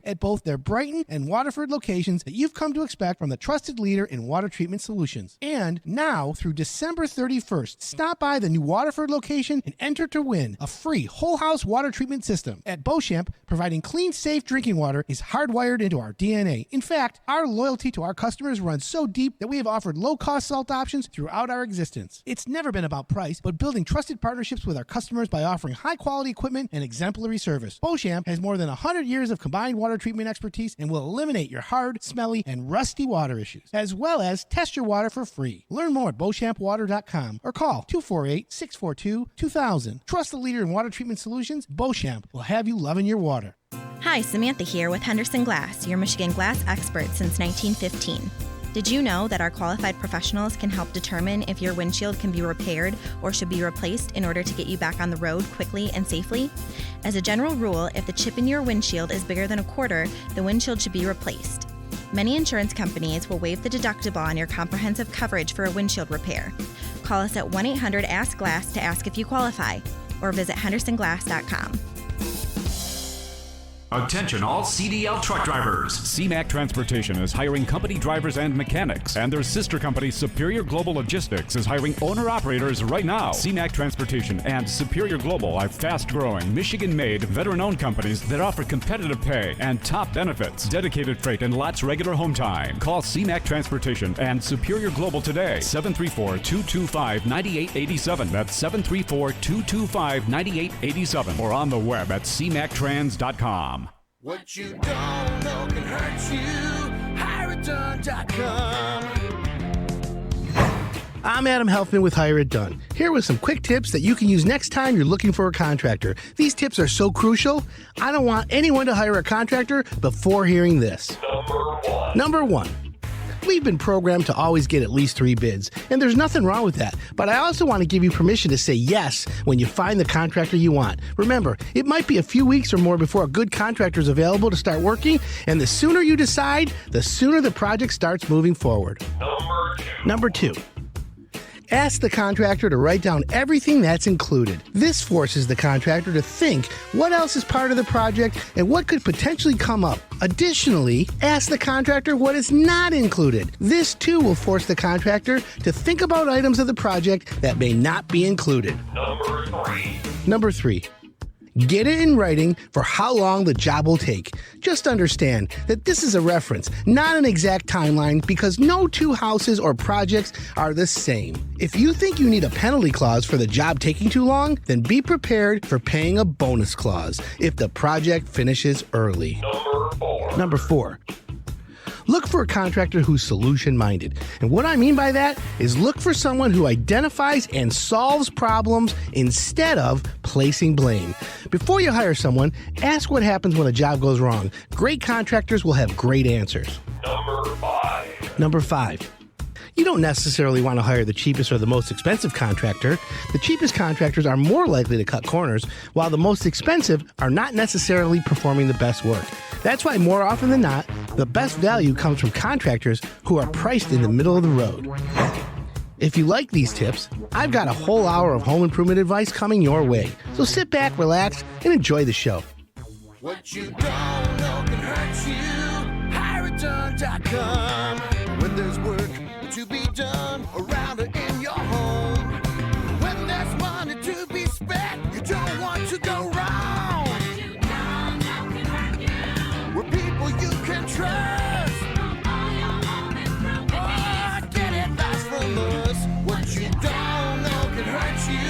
at both their Brighton and Waterford locations that you've come to expect from the trusted leader in water treatment solutions. And now, through December 31st, stop by the new Waterford location and enter to win a free whole house water treatment system. At Beauchamp, providing clean, safe drinking water is hardwired into our DNA. In fact, our loyalty to our customers runs so deep that we have offered low-cost salt options throughout our existence. It's never been about price, but building trusted partnerships with our customers by offering high-quality equipment and exemplary service. Beauchamp has more than 100 years of combined water treatment expertise and will eliminate your hard, smelly, and rusty water issues, as well as test your water for free. Learn more at BeauchampWater.com or call 248-642-2000. Trust the leader in water treatment solutions. Beauchamp will have you loving your water. Hi, Samantha here with Henderson Glass, your Michigan glass expert since 1915. Did you know that our qualified professionals can help determine if your windshield can be repaired or should be replaced in order to get you back on the road quickly and safely? As a general rule, if the chip in your windshield is bigger than a quarter, the windshield should be replaced. Many insurance companies will waive the deductible on your comprehensive coverage for a windshield repair. Call us at 1-800-ASK-GLASS to ask if you qualify, or visit hendersonglass.com. Attention all CDL truck drivers. CMAC Transportation is hiring company drivers and mechanics, and their sister company Superior Global Logistics is hiring owner-operators right now. CMAC Transportation and Superior Global are fast-growing, Michigan-made, veteran-owned companies that offer competitive pay and top benefits, dedicated freight, and lots regular home time. Call CMAC Transportation and Superior Global today, 734-225-9887. That's 734-225-9887, or on the web at cmactrans.com. What you don't know can hurt you. HireItDone.com. I'm Adam Helfman with Hire It Done. Here with some quick tips that you can use next time you're looking for a contractor. These tips are so crucial, I don't want anyone to hire a contractor before hearing this. Number one. We've been programmed to always get at least 3 bids, and there's nothing wrong with that. But I also want to give you permission to say yes when you find the contractor you want. Remember, it might be a few weeks or more before a good contractor is available to start working, and the sooner you decide, the sooner the project starts moving forward. Number two. Ask the contractor to write down everything that's included. This forces the contractor to think what else is part of the project and what could potentially come up. Additionally, ask the contractor what is not included. This too will force the contractor to think about items of the project that may not be included. Number three. Get it in writing for how long the job will take. Just understand that this is a reference, not an exact timeline, because no two houses or projects are the same. If you think you need a penalty clause for the job taking too long, then be prepared for paying a bonus clause if the project finishes early. Number four. Look for a contractor who's solution-minded. And what I mean by that is look for someone who identifies and solves problems instead of placing blame. Before you hire someone, ask what happens when a job goes wrong. Great contractors will have great answers. Number five. You don't necessarily want to hire the cheapest or the most expensive contractor. The cheapest contractors are more likely to cut corners, while the most expensive are not necessarily performing the best work. That's why more often than not, the best value comes from contractors who are priced in the middle of the road. If you like these tips, I've got a whole hour of home improvement advice coming your way. So sit back, relax, and enjoy the show. What you don't know can hurt you. HireItDone.com. When there's work to be done around or in your home, when there's money to be spent, you don't want to go wrong. What you don't know can hurt you. We're people you can trust. All your home improvement needs. Get advice from us. What you don't know can hurt you.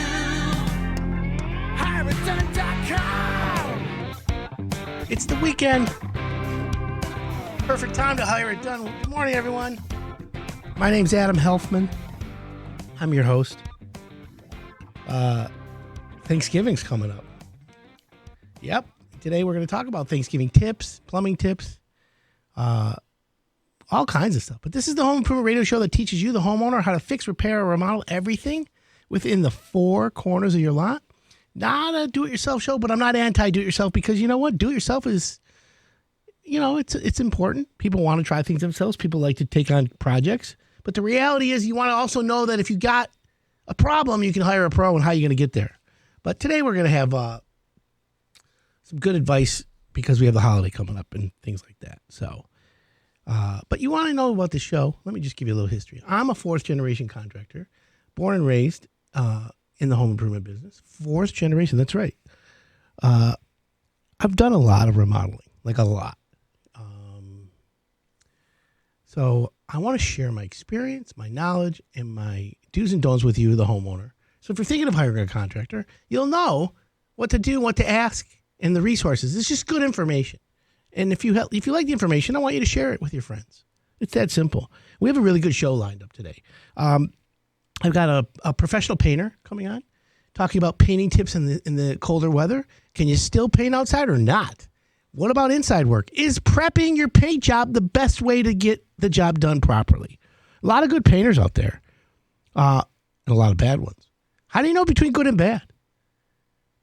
HireItDone.com. It's the weekend. Perfect time to hire it done. Good morning, everyone. My name's Adam Helfman. I'm your host. Thanksgiving's coming up. Yep. Today we're going to talk about Thanksgiving tips, plumbing tips, all kinds of stuff. But this is the Home Improvement Radio Show that teaches you, the homeowner, how to fix, repair, or remodel everything within the 4 corners of your lot. Not a do-it-yourself show, but I'm not anti-do-it-yourself because you know what? Do-it-yourself is, you know, it's important. People want to try things themselves. People like to take on projects. But the reality is you want to also know that if you got a problem, you can hire a pro and how you're going to get there. But today we're going to have some good advice because we have the holiday coming up and things like that. So, but you want to know about the show? Let me just give you a little history. I'm a fourth generation contractor, born and raised in the home improvement business. Fourth generation, that's right. I've done a lot of remodeling, like a lot. So I want to share my experience, my knowledge, and my do's and don'ts with you, the homeowner. So if you're thinking of hiring a contractor, you'll know what to do, what to ask, and the resources. It's just good information. And if you like the information, I want you to share it with your friends. It's that simple. We have a really good show lined up today. I've got a professional painter coming on, talking about painting tips in the colder weather. Can you still paint outside or not? What about inside work? Is prepping your paint job the best way to get the job done properly? A lot of good painters out there, and a lot of bad ones. How do you know between good and bad?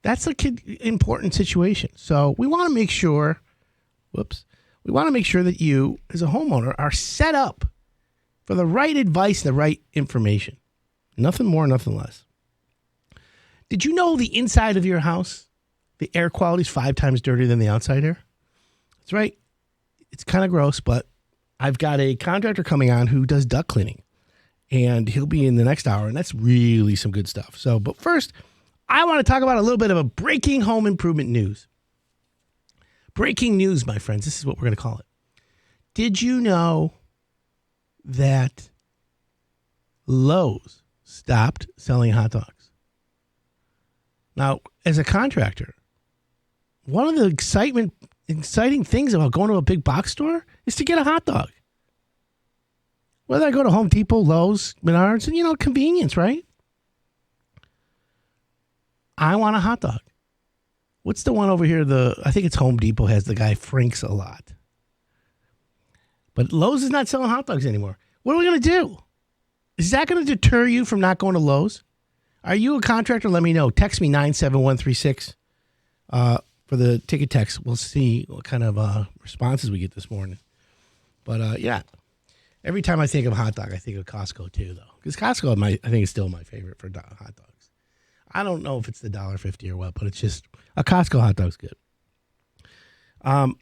That's an important situation. So we want to make sure, that you, as a homeowner, are set up for the right advice and the right information. Nothing more, nothing less. Did you know the inside of your house, the air quality is 5 times dirtier than the outside air? That's right. It's kind of gross, but I've got a contractor coming on who does duct cleaning, and he'll be in the next hour, and that's really some good stuff. So, but first, I want to talk about a little bit of a breaking home improvement news. Breaking news, my friends. This is what we're going to call it. Did you know that Lowe's stopped selling hot dogs? Now, as a contractor, one of the exciting things about going to a big box store is to get a hot dog. Whether I go to Home Depot, Lowe's, Menards, and, convenience, right? I want a hot dog. What's the one over here? I think it's Home Depot has the guy Frank's a lot. But Lowe's is not selling hot dogs anymore. What are we going to do? Is that going to deter you from not going to Lowe's? Are you a contractor? Let me know. Text me 97136 for the ticket text. We'll see what kind of responses we get this morning. But yeah, every time I think of hot dog, I think of Costco too, though. Because Costco, I think, is still my favorite for hot dogs. I don't know if it's the $1.50 or what, but it's just a Costco hot dog's good. And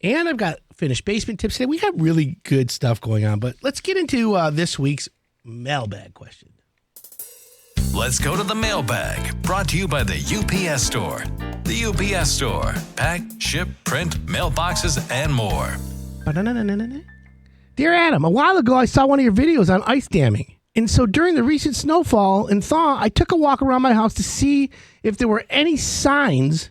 I've got finished basement tips today. We got really good stuff going on, but let's get into this week's mailbag question. Let's go to the mailbag, brought to you by the UPS Store. The UPS Store. Pack, ship, print, mailboxes, and more. Dear Adam, a while ago I saw one of your videos on ice damming. And so during the recent snowfall and thaw, I took a walk around my house to see if there were any signs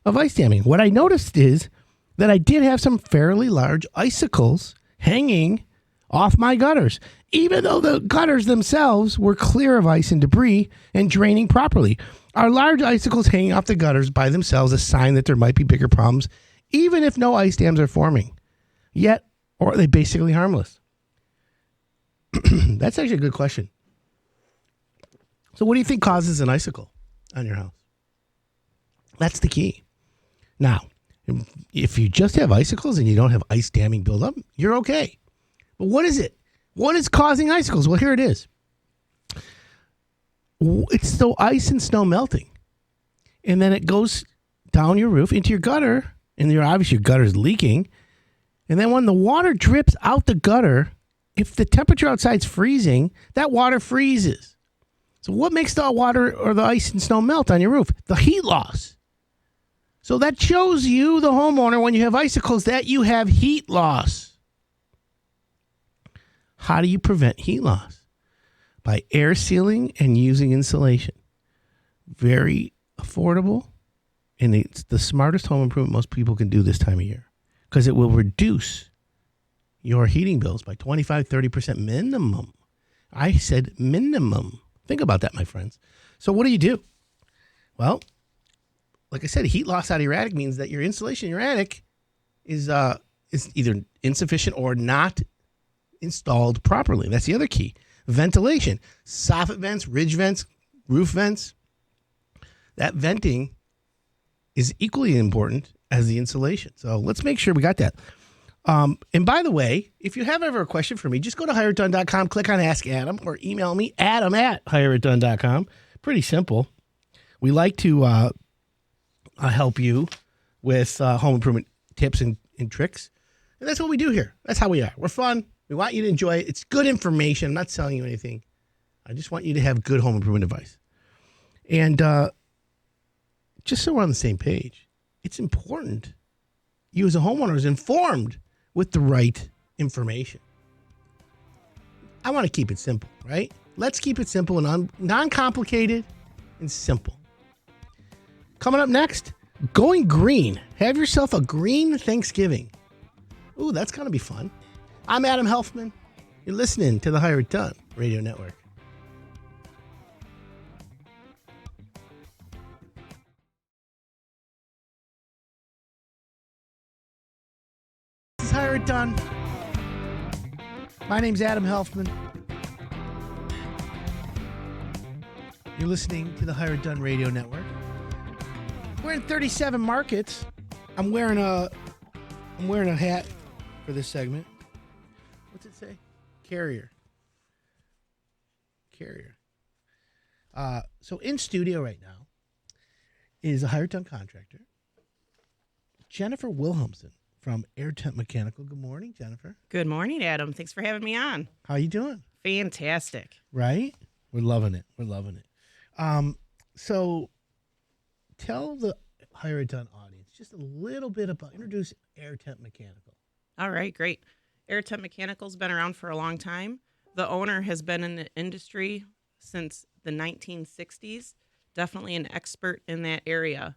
of ice damming. What I noticed is that I did have some fairly large icicles hanging off my gutters, even though the gutters themselves were clear of ice and debris and draining properly. Are large icicles hanging off the gutters by themselves a sign that there might be bigger problems, even if no ice dams are forming? Yet, or are they basically harmless? That's actually a good question. So what do you think causes an icicle on your house? That's the key. Now, if you just have icicles and you don't have ice damming buildup, you're okay. But what is it? What is causing icicles? Well, here it is. It's the ice and snow melting. And then it goes down your roof into your gutter, and obviously your gutter is leaking. And then when the water drips out the gutter, if the temperature outside is freezing, that water freezes. So what makes the water or the ice and snow melt on your roof? The heat loss. So that shows you, the homeowner, when you have icicles, that you have heat loss. How do you prevent heat loss? By air sealing and using insulation. Very affordable, and it's the smartest home improvement most people can do this time of year, because it will reduce your heating bills by 25-30% minimum. I said minimum. Think about that, my friends. So what do? Well, like I said, heat loss out of your attic means that your insulation in your attic is either insufficient or not installed properly. That's the other key. Ventilation, soffit vents, ridge vents, roof vents. That venting is equally important as the insulation. So let's make sure we got that. And by the way, if you have ever a question for me, just go to hireitdone.com, click on Ask Adam, or email me, adam@hireitdone.com. Pretty simple. We like to help you with home improvement tips and tricks. And that's what we do here. That's how we are. We're fun. We want you to enjoy it. It's good information. I'm not selling you anything. I just want you to have good home improvement advice. And just so we're on the same page, it's important you as a homeowner is informed with the right information. I want to keep it simple, right? Let's keep it simple and non-complicated and simple. Coming up next, going green. Have yourself a green Thanksgiving. Ooh, that's going to be fun. I'm Adam Helfman. You're listening to the Hire It Done Radio Network. This is Hire It Done. My name's Adam Helfman. You're listening to the Hire It Done Radio Network. We're in 37 markets. I'm wearing a hat for this segment. What's it say? Carrier. So in studio right now is a Hire It Done contractor, Jennifer Wilhelmsen from Air Temp Mechanical. Good morning, Jennifer. Good morning, Adam. Thanks for having me on. How you doing? Fantastic. Right? We're loving it. So tell the Hire It Done audience just a little bit about, introduce Air Temp Mechanical. All right, great. Air Temp Mechanical's been around for a long time. The owner has been in the industry since the 1960s, definitely an expert in that area.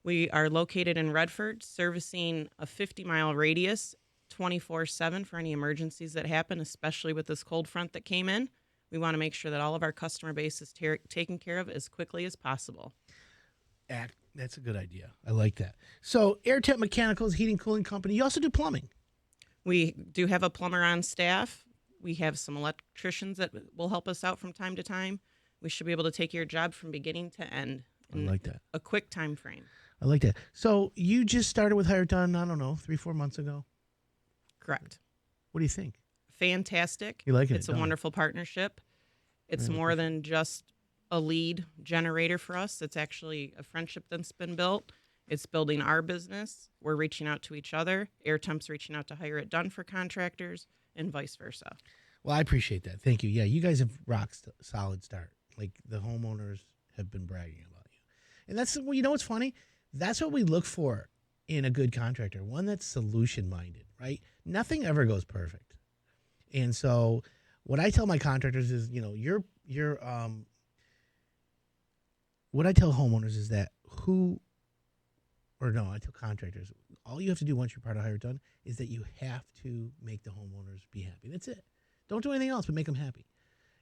We are located in Redford, servicing a 50-mile radius, 24/7 for any emergencies that happen, especially with this cold front that came in. We want to make sure that all of our customer base is taken care of as quickly as possible. That's a good idea. I like that. So Air Temp Mechanical is a heating cooling company. You also do plumbing. We do have a plumber on staff. We have some electricians that will help us out from time to time. We should be able to take your job from beginning to end in I like that. a quick time frame. I like that. So you just started with Hire It Done, I don't know, 3-4 months ago. Correct. What do you think? Fantastic. You like it? It's a wonderful partnership. It's more than just a lead generator for us. It's actually a friendship that's been built. It's building our business. We're reaching out to each other. Air Temp's reaching out to Hire It Done for contractors and vice versa. Well, I appreciate that. Thank you. Yeah, you guys have rocked solid start. Like the homeowners have been bragging about you. And that's, you know what's funny? That's what we look for in a good contractor, one that's solution-minded, right? Nothing ever goes perfect. And so what I tell my contractors is, what I tell homeowners is that I tell contractors, all you have to do once you're part of Hire It Done is that you have to make the homeowners be happy. That's it. Don't do anything else but make them happy.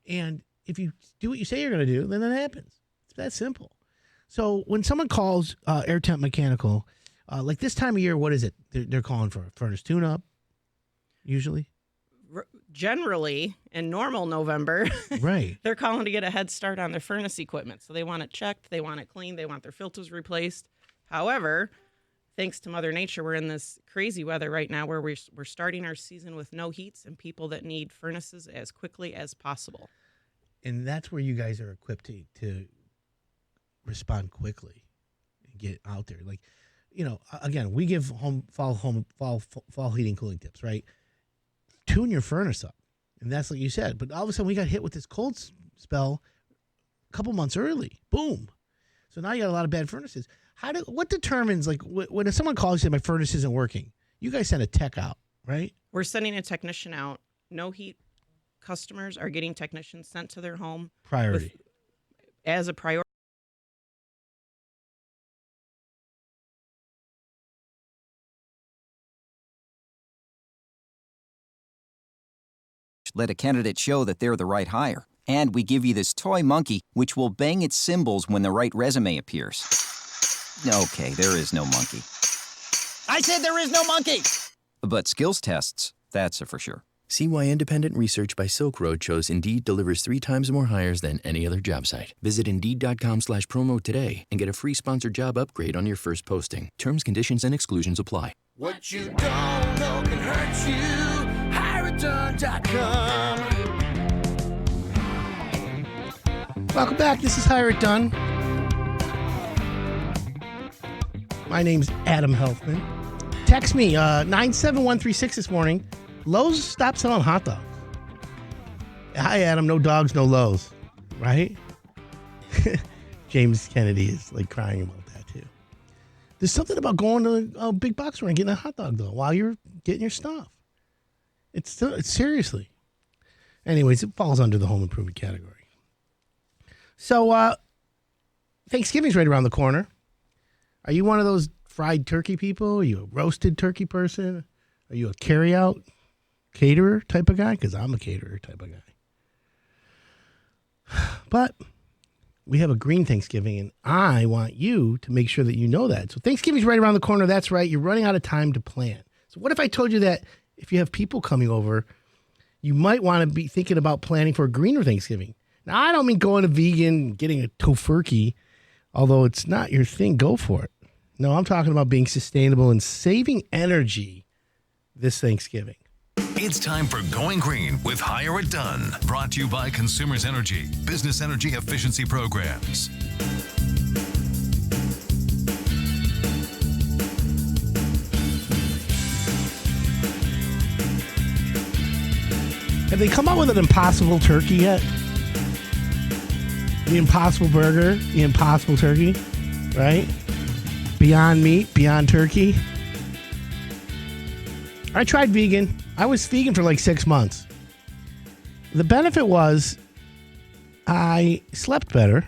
And if you do what you say you're going to do, then that happens. It's that simple. So when someone calls Air Temp Mechanical, like this time of year, what is it? They're calling for a furnace tune-up, usually? Generally, in normal November, right, they're calling to get a head start on their furnace equipment. So they want it checked, they want it cleaned, they want their filters replaced. However, thanks to Mother Nature, we're in this crazy weather right now where we're starting our season with no heats and people that need furnaces as quickly as possible. And that's where you guys are equipped to respond quickly and get out there. Like, again, we give fall heating cooling tips, right? Tune your furnace up. And that's like you said. But all of a sudden we got hit with this cold spell a couple months early. Boom. So now you got a lot of bad furnaces. What determines, like, when someone calls you and says, my furnace isn't working, you guys send a tech out, right? We're sending a technician out. No heat customers are getting technicians sent to their home. Priority. As a priority. Let a candidate show that they're the right hire. And we give you this toy monkey, which will bang its cymbals when the right resume appears. Okay, there is no monkey. I said there is no monkey! But skills tests, that's a for sure. See why independent research by Silk Road shows Indeed delivers 3 times more hires than any other job site. Visit Indeed.com/promo today and get a free sponsored job upgrade on your first posting. Terms, conditions, and exclusions apply. What you don't know can hurt you. HireItDone.com. Welcome back. This is Hire It Done. My name's Adam Helfman. Text me 97136 this morning. Lowe's stopped selling hot dogs. Hi, Adam. No dogs, no Lowe's. Right? James Kennedy is like crying about that too. There's something about going to a big box store and getting a hot dog though while you're getting your stuff. It's seriously. Anyways, it falls under the home improvement category. So Thanksgiving's right around the corner. Are you one of those fried turkey people? Are you a roasted turkey person? Are you a carry-out caterer type of guy? Because I'm a caterer type of guy. But we have a green Thanksgiving, and I want you to make sure that you know that. So Thanksgiving's right around the corner. That's right. You're running out of time to plan. So what if I told you that if you have people coming over, you might want to be thinking about planning for a greener Thanksgiving? Now, I don't mean going to vegan, getting a tofurkey, although it's not your thing, go for it. No, I'm talking about being sustainable and saving energy this Thanksgiving. It's time for Going Green with Hire It Done. Brought to you by Consumers Energy, business energy efficiency programs. Have they come out with an impossible turkey yet? The impossible burger, the impossible turkey, right? Beyond meat, beyond turkey. I tried vegan. I was vegan for like 6 months. The benefit was I slept better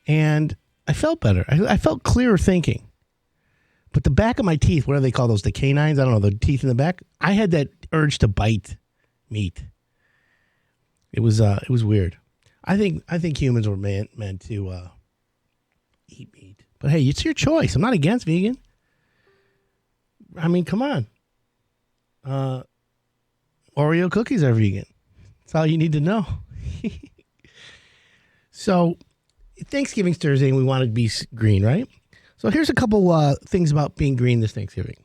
and I felt better. I felt clearer thinking. But the back of my teeth, what do they call those? The canines? I don't know, the teeth in the back. I had that urge to bite meat. It was weird. I think humans were meant to eat meat. But hey, it's your choice. I'm not against vegan. I mean, come on. Oreo cookies are vegan. That's all you need to know. So, Thanksgiving's Thursday, and we wanted to be green, right? So here's a couple things about being green this Thanksgiving.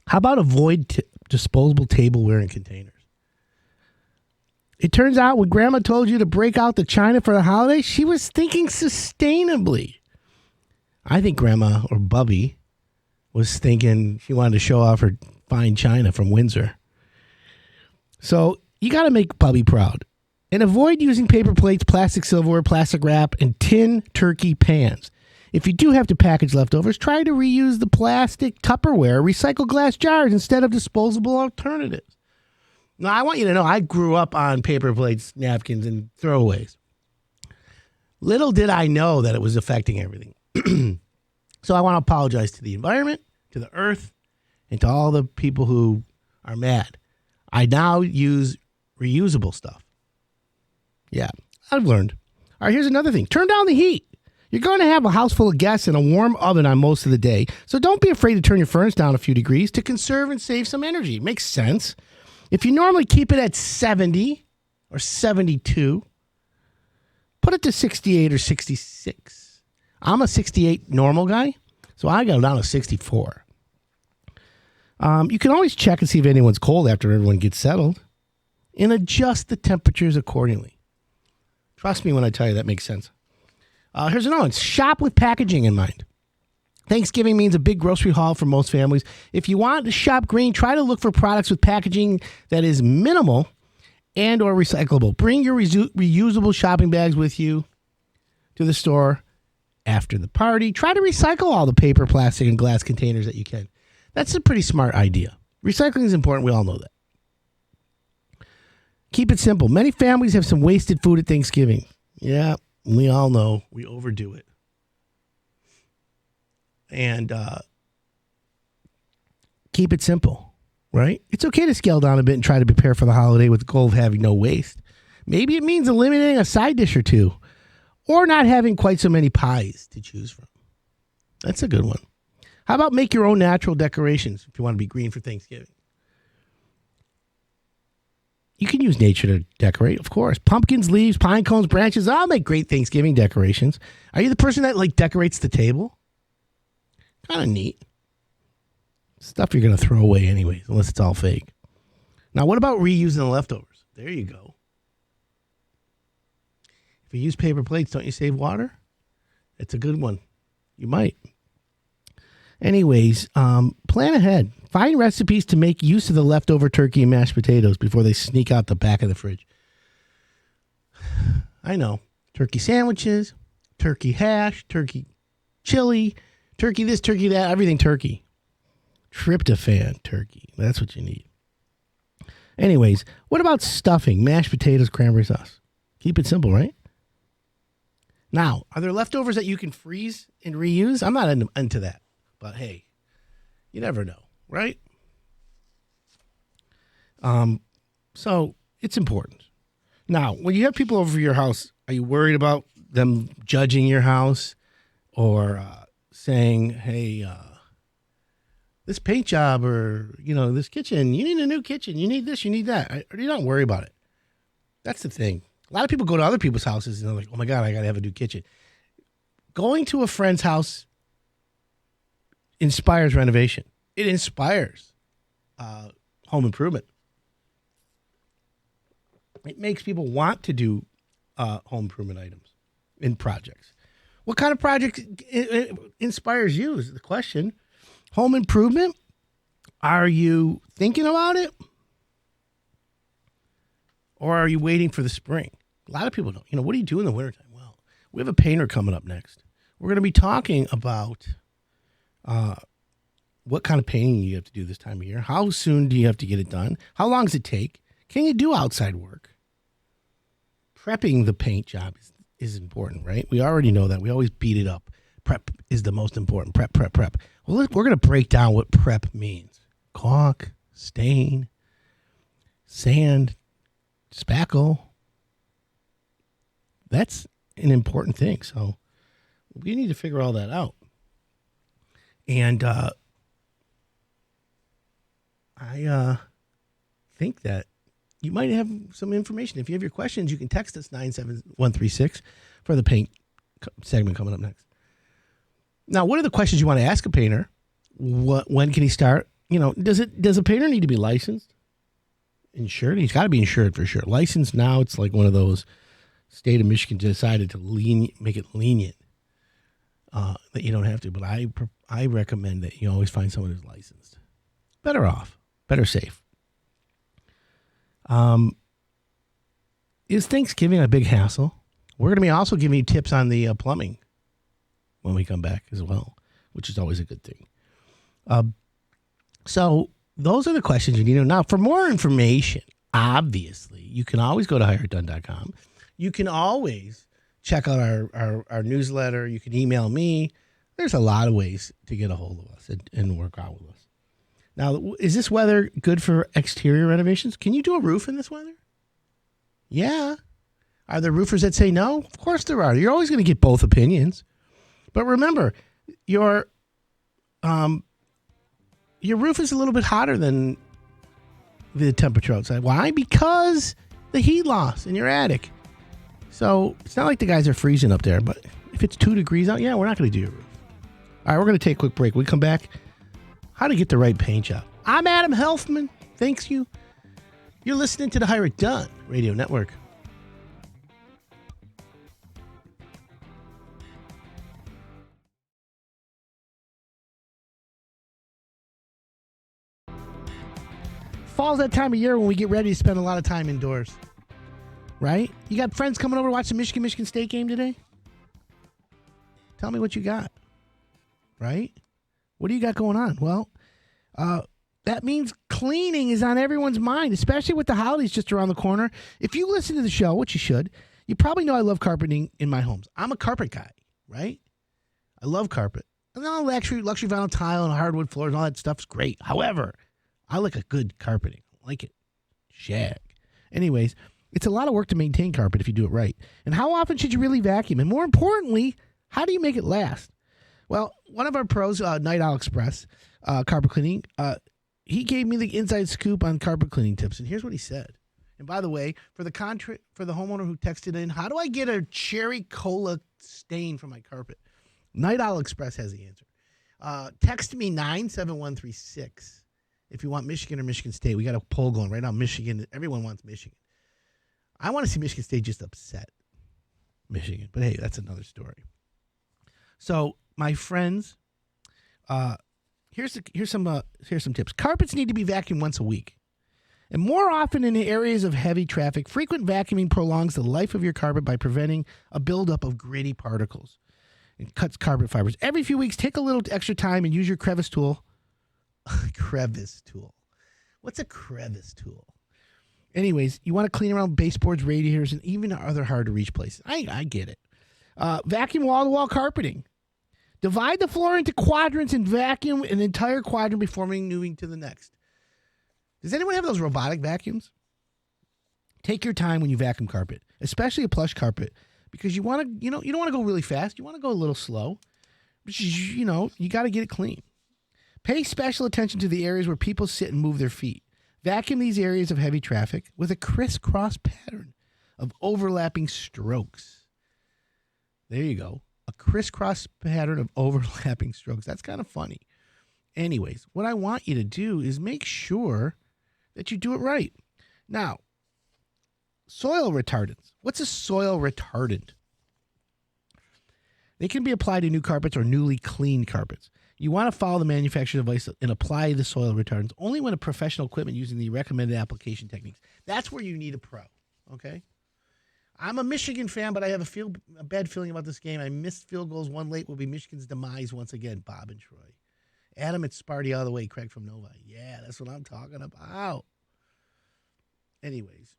How about avoid disposable tableware and containers? It turns out when Grandma told you to break out the china for the holiday, she was thinking sustainably. I think Grandma, or Bubby, was thinking she wanted to show off her fine china from Windsor. So you got to make Bubby proud. And avoid using paper plates, plastic silverware, plastic wrap, and tin turkey pans. If you do have to package leftovers, try to reuse the plastic Tupperware, recycle glass jars instead of disposable alternatives. Now, I want you to know I grew up on paper plates, napkins, and throwaways. Little did I know that it was affecting everything. So I want to apologize to the environment, to the earth, and to all the people who are mad. I now use reusable stuff. Yeah, I've learned. All right, here's another thing. Turn down the heat. You're going to have a house full of guests and a warm oven on most of the day, so don't be afraid to turn your furnace down a few degrees to conserve and save some energy. It makes sense. If you normally keep it at 70 or 72, put it to 68 or 66. I'm a 68 normal guy, so I got it down to 64. You can always check and see if anyone's cold after everyone gets settled and adjust the temperatures accordingly. Trust me when I tell you that makes sense. Here's another one. Shop with packaging in mind. Thanksgiving means a big grocery haul for most families. If you want to shop green, try to look for products with packaging that is minimal and or recyclable. Bring your reusable shopping bags with you to the store after the party. Try to recycle all the paper, plastic, and glass containers that you can. That's a pretty smart idea. Recycling is important. We all know that. Keep it simple. Many families have some wasted food at Thanksgiving. Yeah, we all know we overdo it. And keep it simple, right? It's okay to scale down a bit and try to prepare for the holiday with the goal of having no waste. Maybe it means eliminating a side dish or two, or not having quite so many pies to choose from. That's a good one. How about make your own natural decorations if you want to be green for Thanksgiving? You can use nature to decorate, of course. Pumpkins, leaves, pine cones, branches, all make great Thanksgiving decorations. Are you the person that decorates the table? Kind of neat. Stuff you're going to throw away anyways, unless it's all fake. Now, what about reusing the leftovers? There you go. If you use paper plates, don't you save water? It's a good one. You might. Anyways, plan ahead. Find recipes to make use of the leftover turkey and mashed potatoes before they sneak out the back of the fridge. I know. Turkey sandwiches, turkey hash, turkey chili, turkey this, turkey that, everything turkey. Tryptophan turkey. That's what you need. Anyways, what about stuffing, mashed potatoes, cranberry sauce? Keep it simple, right? Now, are there leftovers that you can freeze and reuse? I'm not into that. But hey, you never know, right? So it's important. Now, when you have people over your house, are you worried about them judging your house or saying, hey, this paint job or, this kitchen, you need a new kitchen, you need this, you need that. Or do you not worry about it? That's the thing. A lot of people go to other people's houses and they're like, oh my God, I got to have a new kitchen. Going to a friend's house inspires renovation. It inspires home improvement. It makes people want to do home improvement items in projects. What kind of project inspires you is the question. Home improvement? Are you thinking about it? Or are you waiting for the spring? A lot of people don't. What do you do in the wintertime? Well, we have a painter coming up next. We're going to be talking about what kind of painting you have to do this time of year. How soon do you have to get it done? How long does it take? Can you do outside work? Prepping the paint job is important, right? We already know that. We always beat it up. Prep is the most important. Prep. Well, we're going to break down what prep means. Caulk, stain, sand, spackle. That's an important thing. So we need to figure all that out. And I think that you might have some information. If you have your questions, you can text us 97136 for the paint segment coming up next. Now, what are the questions you want to ask a painter? When can he start? Does a painter need to be licensed? Insured? He's got to be insured for sure. Licensed now, it's like one of those state of Michigan decided to make it lenient that you don't have to. But I recommend that you always find someone who's licensed. Better off, better safe. Is Thanksgiving a big hassle? We're going to be also giving you tips on the plumbing when we come back as well, which is always a good thing. So those are the questions you need to know. Now, for more information, obviously, you can always go to hireitdone.com. You can always check out our newsletter. You can email me. There's a lot of ways to get a hold of us and work out with us. Now, is this weather good for exterior renovations? Can you do a roof in this weather? Yeah. Are there roofers that say no? Of course there are. You're always going to get both opinions. But remember, your roof is a little bit hotter than the temperature outside. Why? Because the heat loss in your attic. So it's not like the guys are freezing up there, but if it's 2 degrees out, we're not going to do your roof. All right, we're going to take a quick break. When we come back, how to get the right paint job. I'm Adam Helfman. Thanks you. You're listening to the Hire It Done Radio Network. Fall's that time of year when we get ready to spend a lot of time indoors. Right? You got friends coming over to watch the Michigan State game today? Tell me what you got. Right? What do you got going on? Well, that means cleaning is on everyone's mind, especially with the holidays just around the corner. If you listen to the show, which you should, you probably know I love carpeting in my homes. I'm a carpet guy, right? I love carpet. And all luxury vinyl tile and hardwood floors and all that stuff is great. However, I like a good carpeting. I like it. Shag. Anyways, it's a lot of work to maintain carpet if you do it right. And how often should you really vacuum? And more importantly, how do you make it last? Well, one of our pros, Night Owl Express, carpet cleaning, he gave me the inside scoop on carpet cleaning tips. And here's what he said. And by the way, for the homeowner who texted in, how do I get a cherry cola stain from my carpet? Night Owl Express has the answer. Text me 97136 if you want Michigan or Michigan State. We got a poll going right now. Michigan, everyone wants Michigan. I want to see Michigan State just upset Michigan. But hey, that's another story. So my friends here's some tips. Carpets need to be vacuumed once a week. And more often in the areas of heavy traffic, frequent vacuuming prolongs the life of your carpet by preventing a buildup of gritty particles. It cuts carpet fibers. Every few weeks, take a little extra time and use your crevice tool. Crevice tool. What's a crevice tool? Anyways, you want to clean around baseboards, radiators, and even other hard-to-reach places. I get it. Vacuum wall-to-wall carpeting. Divide the floor into quadrants and vacuum an entire quadrant before moving to the next. Does anyone have those robotic vacuums? Take your time when you vacuum carpet, especially a plush carpet, because you want to, you don't want to go really fast. You want to go a little slow. But you got to get it clean. Pay special attention to the areas where people sit and move their feet. Vacuum these areas of heavy traffic with a crisscross pattern of overlapping strokes. There you go. A crisscross pattern of overlapping strokes. That's kind of funny. Anyways, what I want you to do is make sure that you do it right. Now, soil retardants. What's a soil retardant? They can be applied to new carpets or newly cleaned carpets. You want to follow the manufacturer's advice and apply the soil retardants only when a professional equipment using the recommended application techniques. That's where you need a pro, okay? I'm a Michigan fan, but I have a bad feeling about this game. I missed field goals. One late will be Michigan's demise once again, Bob and Troy. Adam, it's Sparty all the way. Craig from Novi. Yeah, that's what I'm talking about. Anyways,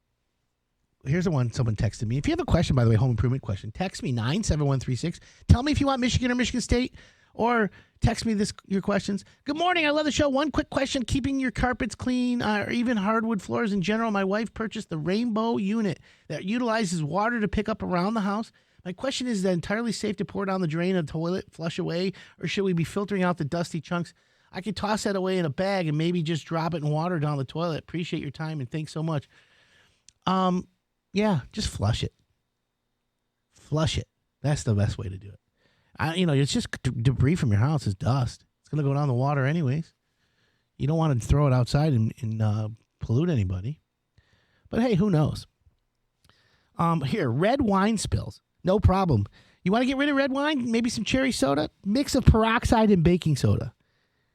here's the one someone texted me. If you have a question, by the way, home improvement question, text me 97136. Tell me if you want Michigan or Michigan State, or text me your questions. Good morning. I love the show. One quick question. Keeping your carpets clean or even hardwood floors in general. My wife purchased the Rainbow unit that utilizes water to pick up around the house. My question is that entirely safe to pour down the drain of the toilet, flush away, or should we be filtering out the dusty chunks? I could toss that away in a bag and maybe just drop it in water down the toilet. Appreciate your time and thanks so much. Yeah, just flush it. Flush it. That's the best way to do it. It's just debris from your house. It's dust. It's going to go down the water anyways. You don't want to throw it outside and pollute anybody. But hey, who knows? Here, red wine spills. No problem. You want to get rid of red wine? Maybe some cherry soda? Mix of peroxide and baking soda.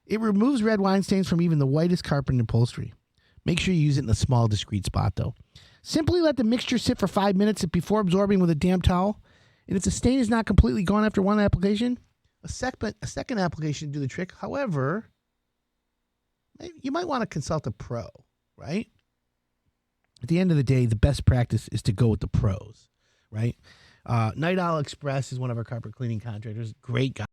It removes red wine stains from even the whitest carpet and upholstery. Make sure you use it in a small, discreet spot, though. Simply let the mixture sit for 5 minutes before absorbing with a damp towel. And if the stain is not completely gone after one application, a second application do the trick. However, you might want to consult a pro, right? At the end of the day, the best practice is to go with the pros, right? Night Owl Express is one of our carpet cleaning contractors. Great guy.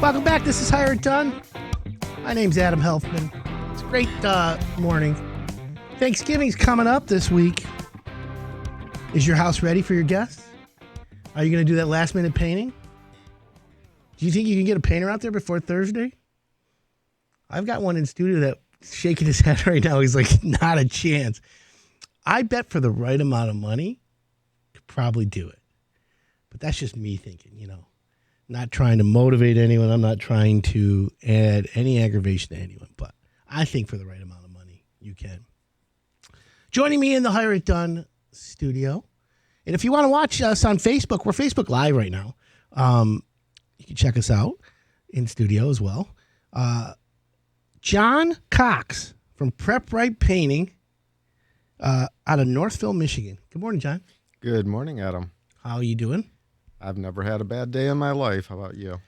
Welcome back. This is Hire It Done. My name's Adam Helfman. It's a great morning. Thanksgiving's coming up this week. Is your house ready for your guests? Are you going to do that last minute painting? Do you think you can get a painter out there before Thursday? I've got one in studio that's shaking his head right now. He's like, not a chance. I bet for the right amount of money, could probably do it. But that's just me thinking, Not trying to motivate anyone. I'm not trying to add any aggravation to anyone. But I think for the right amount of money, you can. Joining me in the Hire It Done studio. And if you want to watch us on Facebook, we're Facebook Live right now. You can check us out in studio as well. John Cox from Prep Right Painting out of Northville, Michigan. Good morning, John. Good morning, Adam. How are you doing? I've never had a bad day in my life. How about you?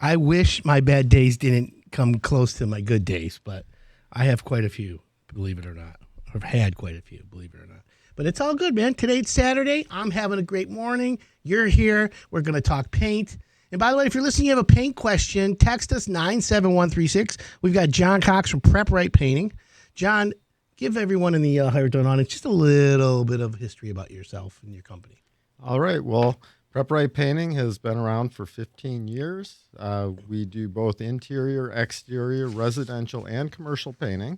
I wish my bad days didn't come close to my good days, but I have quite a few, believe it or not. I've had quite a few, believe it or not. But it's all good, man. Today it's Saturday. I'm having a great morning. You're here. We're going to talk paint. And by the way, if you're listening, you have a paint question, text us 97136. We've got John Cox from Prep Right Painting. John, give everyone in the Hire It Done audience just a little bit of history about yourself and your company. All right. Well, Prep Right Painting has been around for 15 years. We do both interior, exterior, residential, and commercial painting.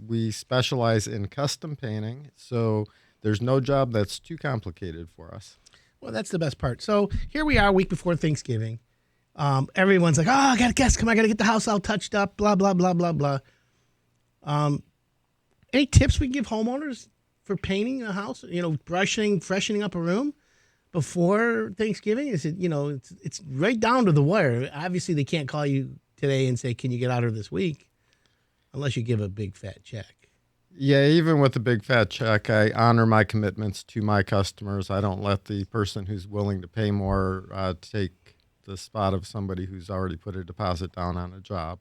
We specialize in custom painting, so there's no job that's too complicated for us. Well, that's the best part. So here we are, a week before Thanksgiving. Everyone's like, I got a guest come. I got to get the house all touched up, blah, blah, blah, blah, blah. Any tips we give homeowners for painting a house? Brushing, freshening up a room before Thanksgiving? Is it, it's right down to the wire. Obviously, they can't call you today and say, can you get out of this week? Unless you give a big fat check. Yeah, even with a big fat check, I honor my commitments to my customers. I don't let the person who's willing to pay more take the spot of somebody who's already put a deposit down on a job.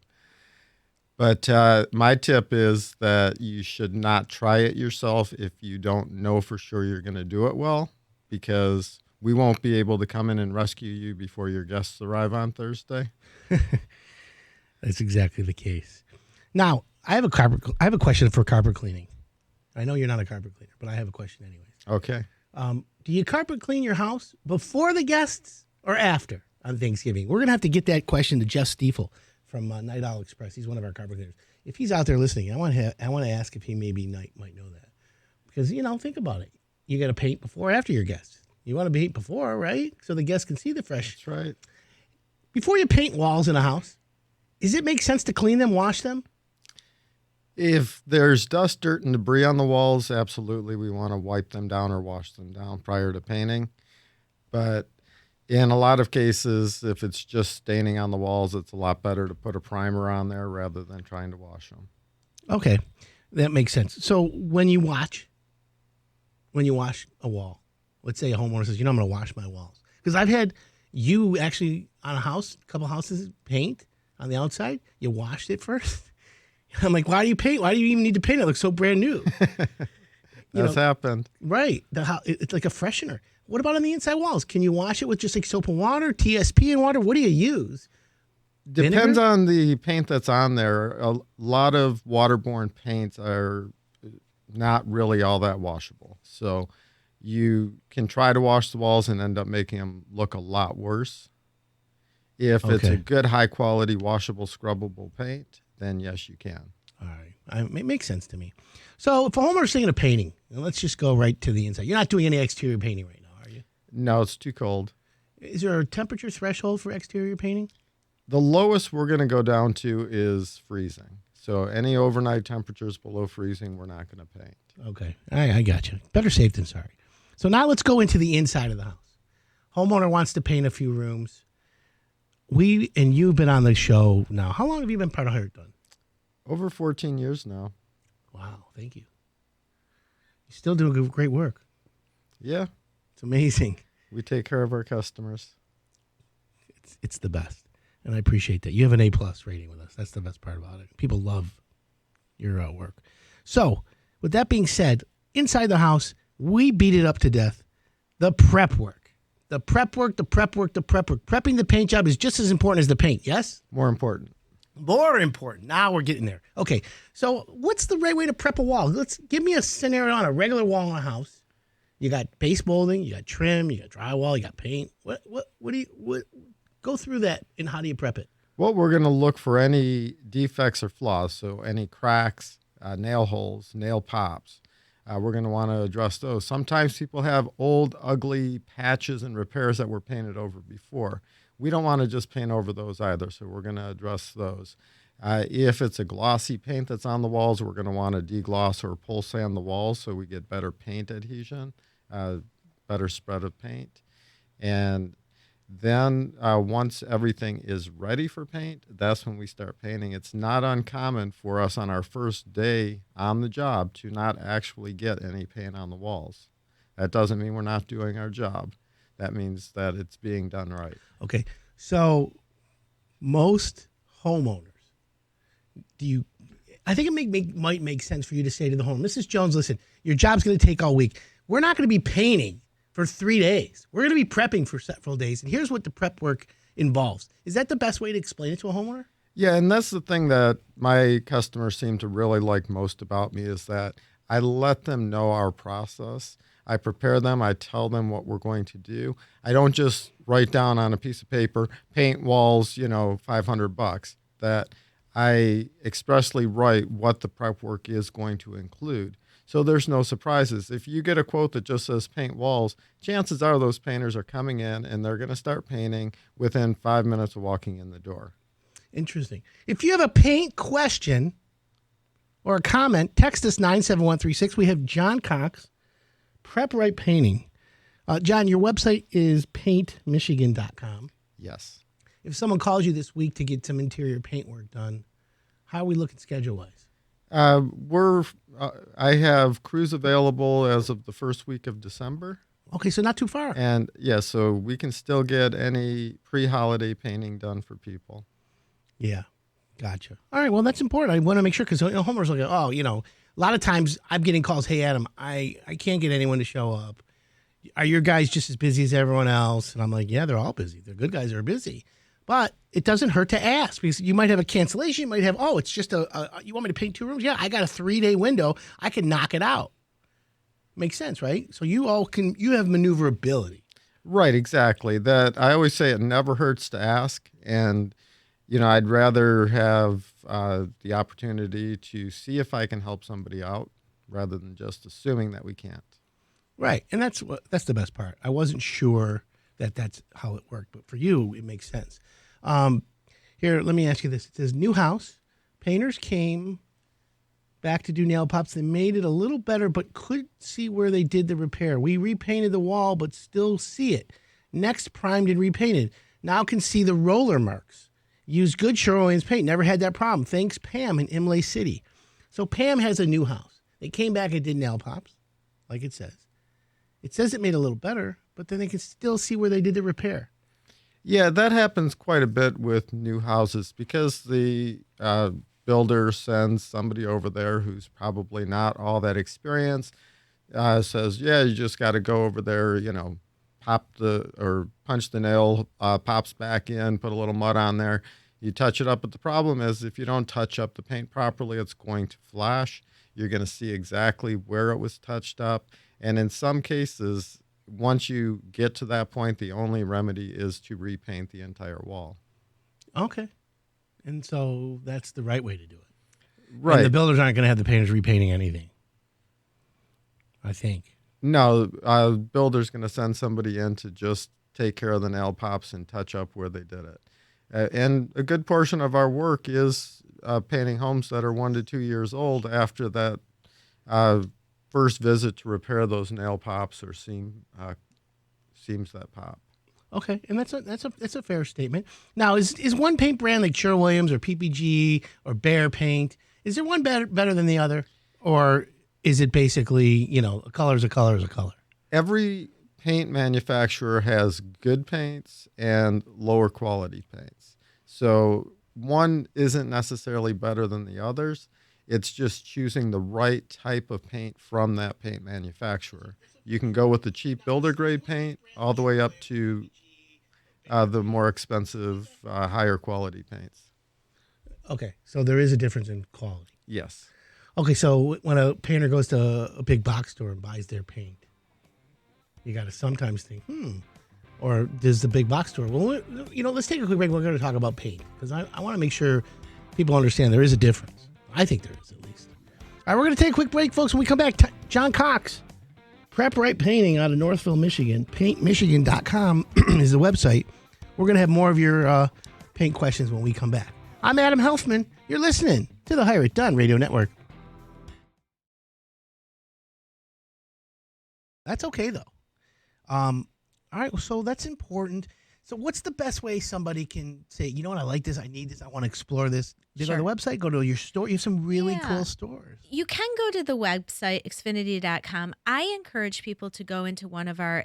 But my tip is that you should not try it yourself if you don't know for sure you're going to do it well, because we won't be able to come in and rescue you before your guests arrive on Thursday. That's exactly the case. Now, I have a question for carpet cleaning. I know you're not a carpet cleaner, but I have a question anyways. Okay. Do you carpet clean your house before the guests or after on Thanksgiving? We're going to have to get that question to Jeff Stiefel from Night Owl Express. He's one of our carpet cleaners. If he's out there listening, I want to ask if he maybe might know that. Because, think about it. You got to paint before or after your guests. You want to paint before, right? So the guests can see the fresh. That's right. Before you paint walls in a house, does it make sense to clean them, wash them? If there's dust, dirt, and debris on the walls, absolutely we want to wipe them down or wash them down prior to painting. But in a lot of cases, if it's just staining on the walls, it's a lot better to put a primer on there rather than trying to wash them. Okay, that makes sense. So when you wash a wall, let's say a homeowner says, I'm going to wash my walls. Because I've had you actually on a couple houses, paint on the outside. You washed it first. I'm like, why do you paint? Why do you even need to paint? It looks so brand new. That's happened. Right. It's like a freshener. What about on the inside walls? Can you wash it with just like soap and water, TSP and water? What do you use? Depends on the paint that's on there. A lot of waterborne paints are not really all that washable. So you can try to wash the walls and end up making them look a lot worse. If it's a good, high-quality, washable, scrubbable paint, then yes, you can. All right. It makes sense to me. So if a homeowner's thinking of painting, let's just go right to the inside. You're not doing any exterior painting right now, are you? No, it's too cold. Is there a temperature threshold for exterior painting? The lowest we're going to go down to is freezing. So any overnight temperatures below freezing, we're not going to paint. Okay. I got you. Better safe than sorry. So now let's go into the inside of the house. Homeowner wants to paint a few rooms. You've been on the show now. How long have you been part of Hire It Done? Over 14 years now. Wow, thank you. You still do great work. Yeah. It's amazing. We take care of our customers. It's the best. And I appreciate that. You have an A+ rating with us. That's the best part about it. People love your work. So, with that being said, inside the house, we beat it up to death. The prep work. The prep work. Prepping the paint job is just as important as the paint, yes? More important. More important. Now we're getting there. Okay, so what's the right way to prep a wall? Give me a scenario on a regular wall in a house. You got base molding, you got trim, you got drywall, you got paint. What go through that and how do you prep it? Well, we're going to look for any defects or flaws. So any cracks, nail holes, nail pops. We're going to want to address those. Sometimes people have old, ugly patches and repairs that were painted over before. We don't want to just paint over those either, so we're going to address those. If it's a glossy paint that's on the walls, we're going to want to degloss or pull sand the walls so we get better paint adhesion, better spread of paint. And then once everything is ready for paint, that's when we start painting. It's not uncommon for us on our first day on the job to not actually get any paint on the walls. That doesn't mean we're not doing our job. That means that it's being done right. Okay, so most homeowners, I think it might make sense for you to say to the home, Mrs. Jones, listen, your job's going to take all week. We're not going to be painting for 3 days. We're going to be prepping for several days, and here's what the prep work involves. Is that the best way to explain it to a homeowner? Yeah, and that's the thing that my customers seem to really like most about me is that I let them know our process. I prepare them. I tell them what we're going to do. I don't just write down on a piece of paper, paint walls, $500. That I expressly write what the prep work is going to include. So there's no surprises. If you get a quote that just says paint walls, chances are those painters are coming in and they're going to start painting within 5 minutes of walking in the door. Interesting. If you have a paint question, or a comment, text us 97136. We have John Cox, Prep Right Painting. John, your website is paintmichigan.com. Yes. If someone calls you this week to get some interior paint work done, how are we looking schedule-wise? I have crews available as of the first week of December. Okay, so not too far. And yeah, so we can still get any pre-holiday painting done for people. Yeah, gotcha. All right, well, that's important. I want to make sure because homeowners will go, a lot of times I'm getting calls, hey, Adam, I can't get anyone to show up. Are your guys just as busy as everyone else? And I'm like, yeah, they're all busy. The good guys are busy. But it doesn't hurt to ask because you might have a cancellation. You might have, it's just you want me to paint 2 rooms? Yeah, I got a 3-day window. I can knock it out. Makes sense, right? So you have maneuverability. Right, exactly. That I always say it never hurts to ask. And, I'd rather have the opportunity to see if I can help somebody out rather than just assuming that we can't. Right, and that's the best part. I wasn't sure that's how it worked, but for you, it makes sense. Here, let me ask you this. It says, new house, painters came back to do nail pops. They made it a little better, but couldn't see where they did the repair. We repainted the wall, but still see it. Next, primed and repainted. Now can see the roller marks. Used good Sherwin-Williams paint. Never had that problem. Thanks, Pam in Imlay City. So Pam has a new house. They came back and did nail pops, like it says. It says it made it a little better, but then they can still see where they did the repair. Yeah, that happens quite a bit with new houses because the builder sends somebody over there who's probably not all that experienced, says, yeah, you just got to go over there, punch the nail, pops back in, put a little mud on there. You touch it up, but the problem is if you don't touch up the paint properly, it's going to flash. You're going to see exactly where it was touched up. And in some cases, once you get to that point, the only remedy is to repaint the entire wall. Okay. And so that's the right way to do it. Right. And the builders aren't going to have the painters repainting anything, I think. No, builder's going to send somebody in to just take care of the nail pops and touch up where they did it. And a good portion of our work is painting homes that are 1 to 2 years old after that first visit to repair those nail pops or seams that pop. Okay, and that's a fair statement. Now, is one paint brand like Sherwin-Williams or PPG or Behr Paint, is there one better than the other, or is it basically a color is a color is a color? Every paint manufacturer has good paints and lower quality paints, so one isn't necessarily better than the others. It's just choosing the right type of paint from that paint manufacturer. You can go with the cheap builder grade paint all the way up to the more expensive, higher quality paints. Okay, so there is a difference in quality. Yes. Okay, so when a painter goes to a big box store and buys their paint, you got to sometimes think, or does the big box store, well, let's take a quick break. We're going to talk about paint because I want to make sure people understand there is a difference. I think there is, at least. All right, we're going to take a quick break, folks. When we come back, John Cox, Prep Right Painting out of Northville, Michigan. PaintMichigan.com is the website. We're going to have more of your paint questions when we come back. I'm Adam Helfman. You're listening to the Hire It Done Radio Network. That's okay, though. All right, so that's important. So what's the best way somebody can say, you know what, I like this, I need this, I want to explore this? They go to the website, go to your store. You have some really cool stores. You can go to the website, Xfinity.com. I encourage people to go into one of our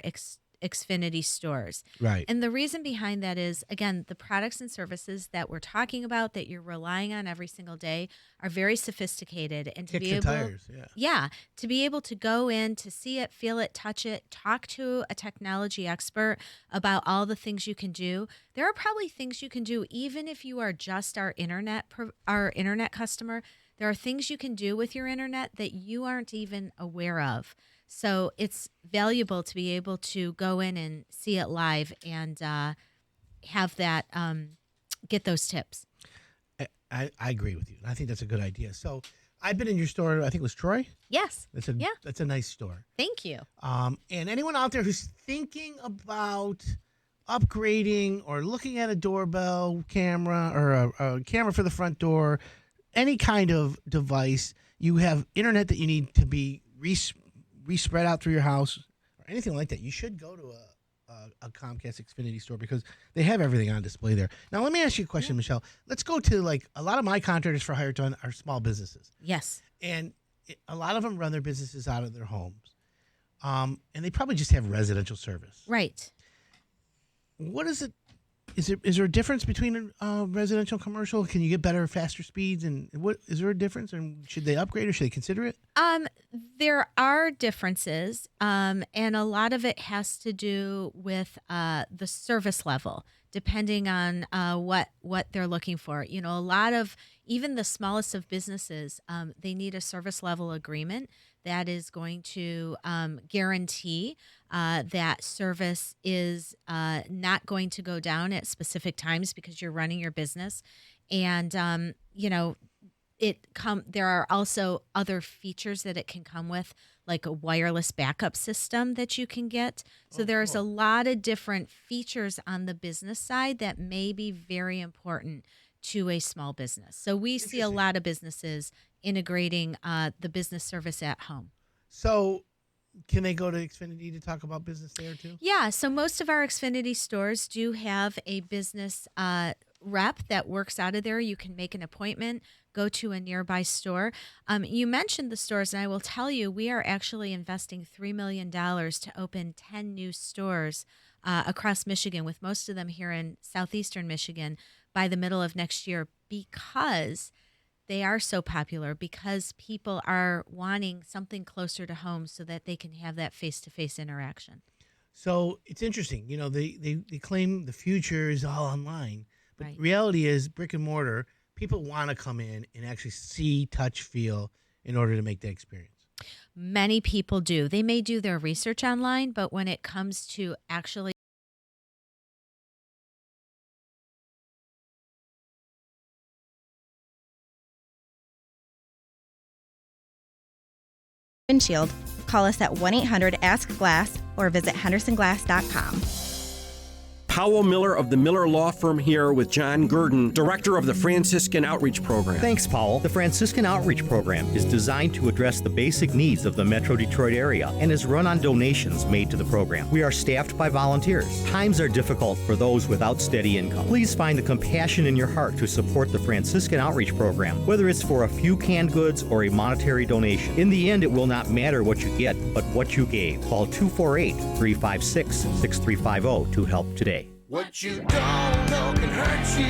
Xfinity stores. Right. And the reason behind that is, again, the products and services that we're talking about that you're relying on every single day are very sophisticated. And to Kicks be and able, tires, to be able to go in, to see it, feel it, touch it, talk to a technology expert about all the things you can do. There are probably things you can do even if you are just our internet customer. There are things you can do with your internet that you aren't even aware of. So it's valuable to be able to go in and see it live and have that, get those tips. I agree with you. I think that's a good idea. So I've been in your store, I think it was Troy? Yes. That's a nice store. Thank you. And anyone out there who's thinking about upgrading or looking at a doorbell camera or a camera for the front door, any kind of device, you have internet that you need to be re-spread out through your house or anything like that, you should go to a Comcast Xfinity store because they have everything on display there. Now, let me ask you a question, Michelle. Let's go to like a lot of my contractors for hire done are small businesses. Yes. And a lot of them run their businesses out of their homes. And they probably just have residential service. Right. What is it? Is there a difference between residential and commercial? Can you get better, faster speeds? And what is there a difference? And should they upgrade or should they consider it? There are differences, and a lot of it has to do with the service level, depending on what they're looking for. You know, a lot of even the smallest of businesses, they need a service level agreement that is going to guarantee that service is not going to go down at specific times because you're running your business. And, you know, there are also other features that it can come with, like a wireless backup system that you can get. So there's a lot of different features on the business side that may be very important to a small business. So we see a lot of businesses integrating the business service at home. So can they go to Xfinity to talk about business there too? Yeah, so most of our Xfinity stores do have a business rep that works out of there. You can make an appointment, go to a nearby store. You mentioned the stores, and I will tell you, we are actually investing $3 million to open 10 new stores across Michigan, with most of them here in southeastern Michigan by the middle of next year, because they are so popular, because people are wanting something closer to home so that they can have that face-to-face interaction. So it's interesting. You know, they claim the future is all online. But Right. reality is brick and mortar, people want to come in and actually see, touch, feel in order to make that experience. Many people do. They may do their research online, but when it comes to actually windshield, call us at 1-800-ASK-GLASS or visit hendersonglass.com. Powell Miller of the Miller Law Firm here with John Gurdon, Director of the Franciscan Outreach Program. Thanks, Powell. The Franciscan Outreach Program is designed to address the basic needs of the Metro Detroit area and is run on donations made to the program. We are staffed by volunteers. Times are difficult for those without steady income. Please find the compassion in your heart to support the Franciscan Outreach Program, whether it's for a few canned goods or a monetary donation. In the end, it will not matter what you get, but what you gave. Call 248-356-6350 to help today. What you don't know can hurt you.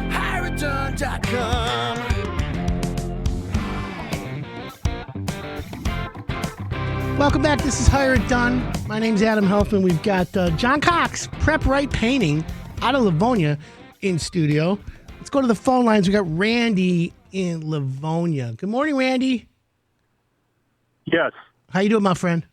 HireItDone.com. Welcome back. This is Hire It Done. My name's Adam Helfman. We've got John Cox, Prep Right Painting, out of Livonia, in studio. Let's go to the phone lines. We got Randy in Livonia. Good morning, Randy. Yes. How you doing, my friend?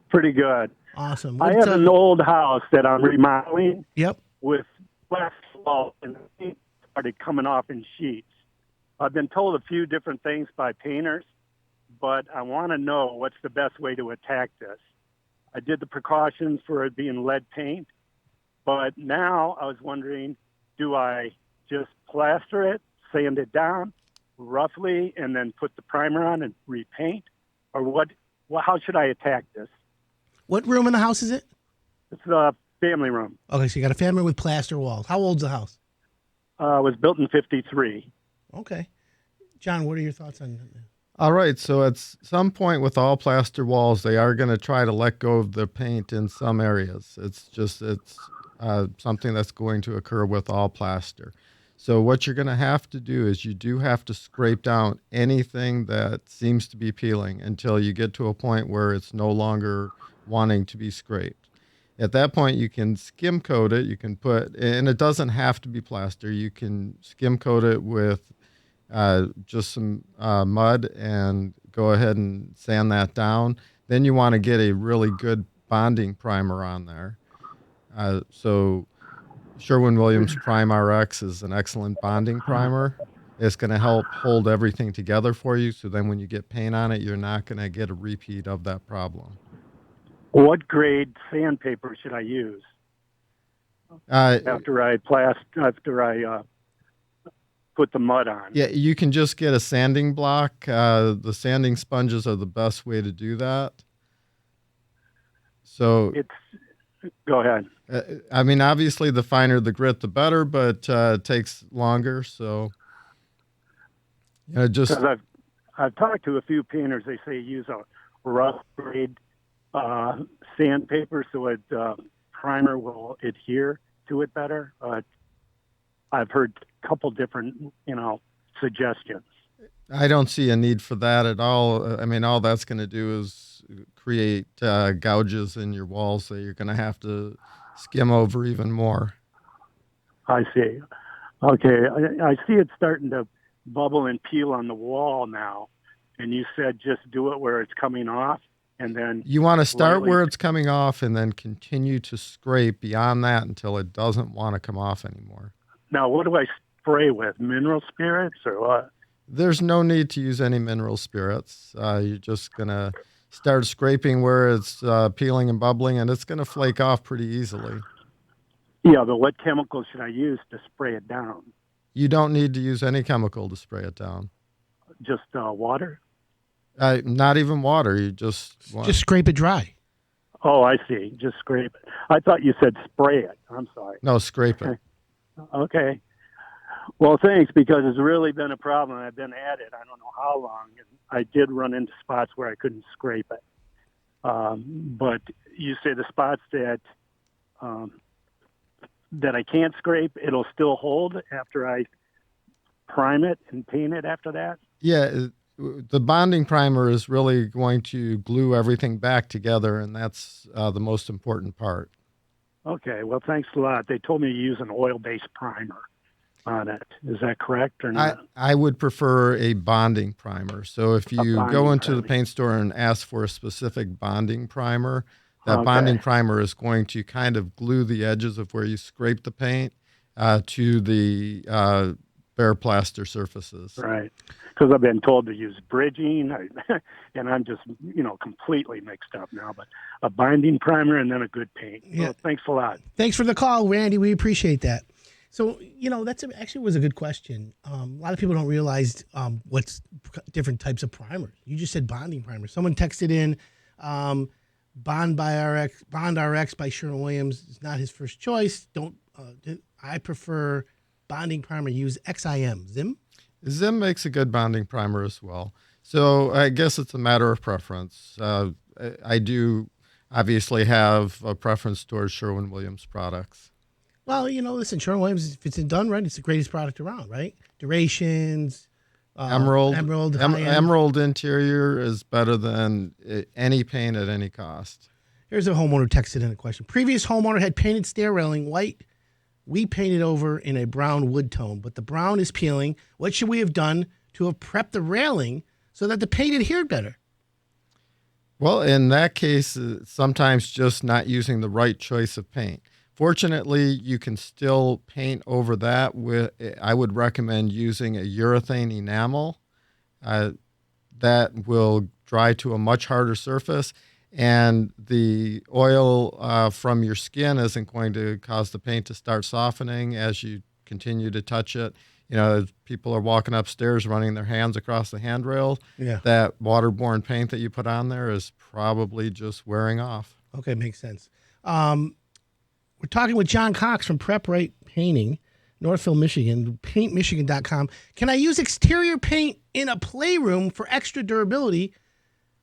Pretty good. Awesome. I have an old house that I'm remodeling. Yep. With glass walls, and the paint started coming off in sheets. I've been told a few different things by painters, but I want to know what's the best way to attack this. I did the precautions for it being lead paint, but now I was wondering, do I just plaster it, sand it down roughly, and then put the primer on and repaint? Or what? How should I attack this? What room in the house is it? It's a family room. Okay, so you got a family with plaster walls. How old's the house? It was built in 53. Okay. John, what are your thoughts on that? All right, so at some point with all plaster walls, they are going to try to let go of the paint in some areas. It's something that's going to occur with all plaster. So what you're going to have to do is you do have to scrape down anything that seems to be peeling until you get to a point where it's no longer wanting to be scraped. At that point, you can skim coat it. You can and it doesn't have to be plaster. You can skim coat it with just some mud and go ahead and sand that down. Then you want to get a really good bonding primer on there. So Sherwin-Williams Prime RX is an excellent bonding primer. It's going to help hold everything together for you. So then when you get paint on it, you're not going to get a repeat of that problem. What grade sandpaper should I use put the mud on. Yeah, you can just get a sanding block. The sanding sponges are the best way to do that. So Go ahead. I mean, obviously, the finer the grit, the better, but it takes longer. So, just because I've talked to a few painters. They say use a rough grade sandpaper so primer will adhere to it better. I've heard a couple different, suggestions. I don't see a need for that at all. I mean, all that's going to do is create gouges in your walls that you're going to have to skim over even more. I see. Okay, I see it starting to bubble and peel on the wall now. And you said just do it where it's coming off, and then you want to start lightly... where it's coming off and then continue to scrape beyond that until it doesn't want to come off anymore. Now, what do I spray with? Mineral spirits or what? There's no need to use any mineral spirits. You're just going to start scraping where it's peeling and bubbling, and it's going to flake off pretty easily. Yeah, but what chemical should I use to spray it down? You don't need to use any chemical to spray it down. Just water? Not even water. You just scrape it dry. Oh, I see. Just scrape it. I thought you said spray it. I'm sorry. No, scrape it. Okay. Well, thanks, because it's really been a problem. I've been at it. I don't know how long. And I did run into spots where I couldn't scrape it. But you say the spots that I can't scrape, it'll still hold after I prime it and paint it after that? Yeah, the bonding primer is really going to glue everything back together, and that's the most important part. Okay, well, thanks a lot. They told me to use an oil-based primer on it. Is that correct or not? I would prefer a bonding primer. So if you go into the paint store and ask for a specific bonding primer, that bonding primer is going to kind of glue the edges of where you scrape the paint to the bare plaster surfaces. Right. Because I've been told to use bridging, and I'm just, completely mixed up now. But a binding primer and then a good paint. Yeah. Well, thanks a lot. Thanks for the call, Randy. We appreciate that. So, that's actually was a good question. A lot of people don't realize what's different types of primers. You just said bonding primer. Someone texted in Bond RX by Sherwin-Williams is not his first choice. I prefer bonding primer. Use XIM. Zim? Zim makes a good bonding primer as well. So I guess it's a matter of preference. I do obviously have a preference towards Sherwin-Williams products. Well, listen, Sherwin-Williams, if it's done right, it's the greatest product around, right? Durations, Emerald interior is better than any paint at any cost. Here's a homeowner texted in a question. Previous homeowner had painted stair railing white. We painted over in a brown wood tone, but the brown is peeling. What should we have done to have prepped the railing so that the paint adhered better? Well, in that case, sometimes just not using the right choice of paint. Fortunately, you can still paint over that. I would recommend using a urethane enamel. That will dry to a much harder surface, and the oil from your skin isn't going to cause the paint to start softening as you continue to touch it. As people are walking upstairs running their hands across the handrail, that waterborne paint that you put on there is probably just wearing off. Okay, makes sense. We're talking with John Cox from Prep Right Painting, Northville, Michigan, paintmichigan.com. Can I use exterior paint in a playroom for extra durability?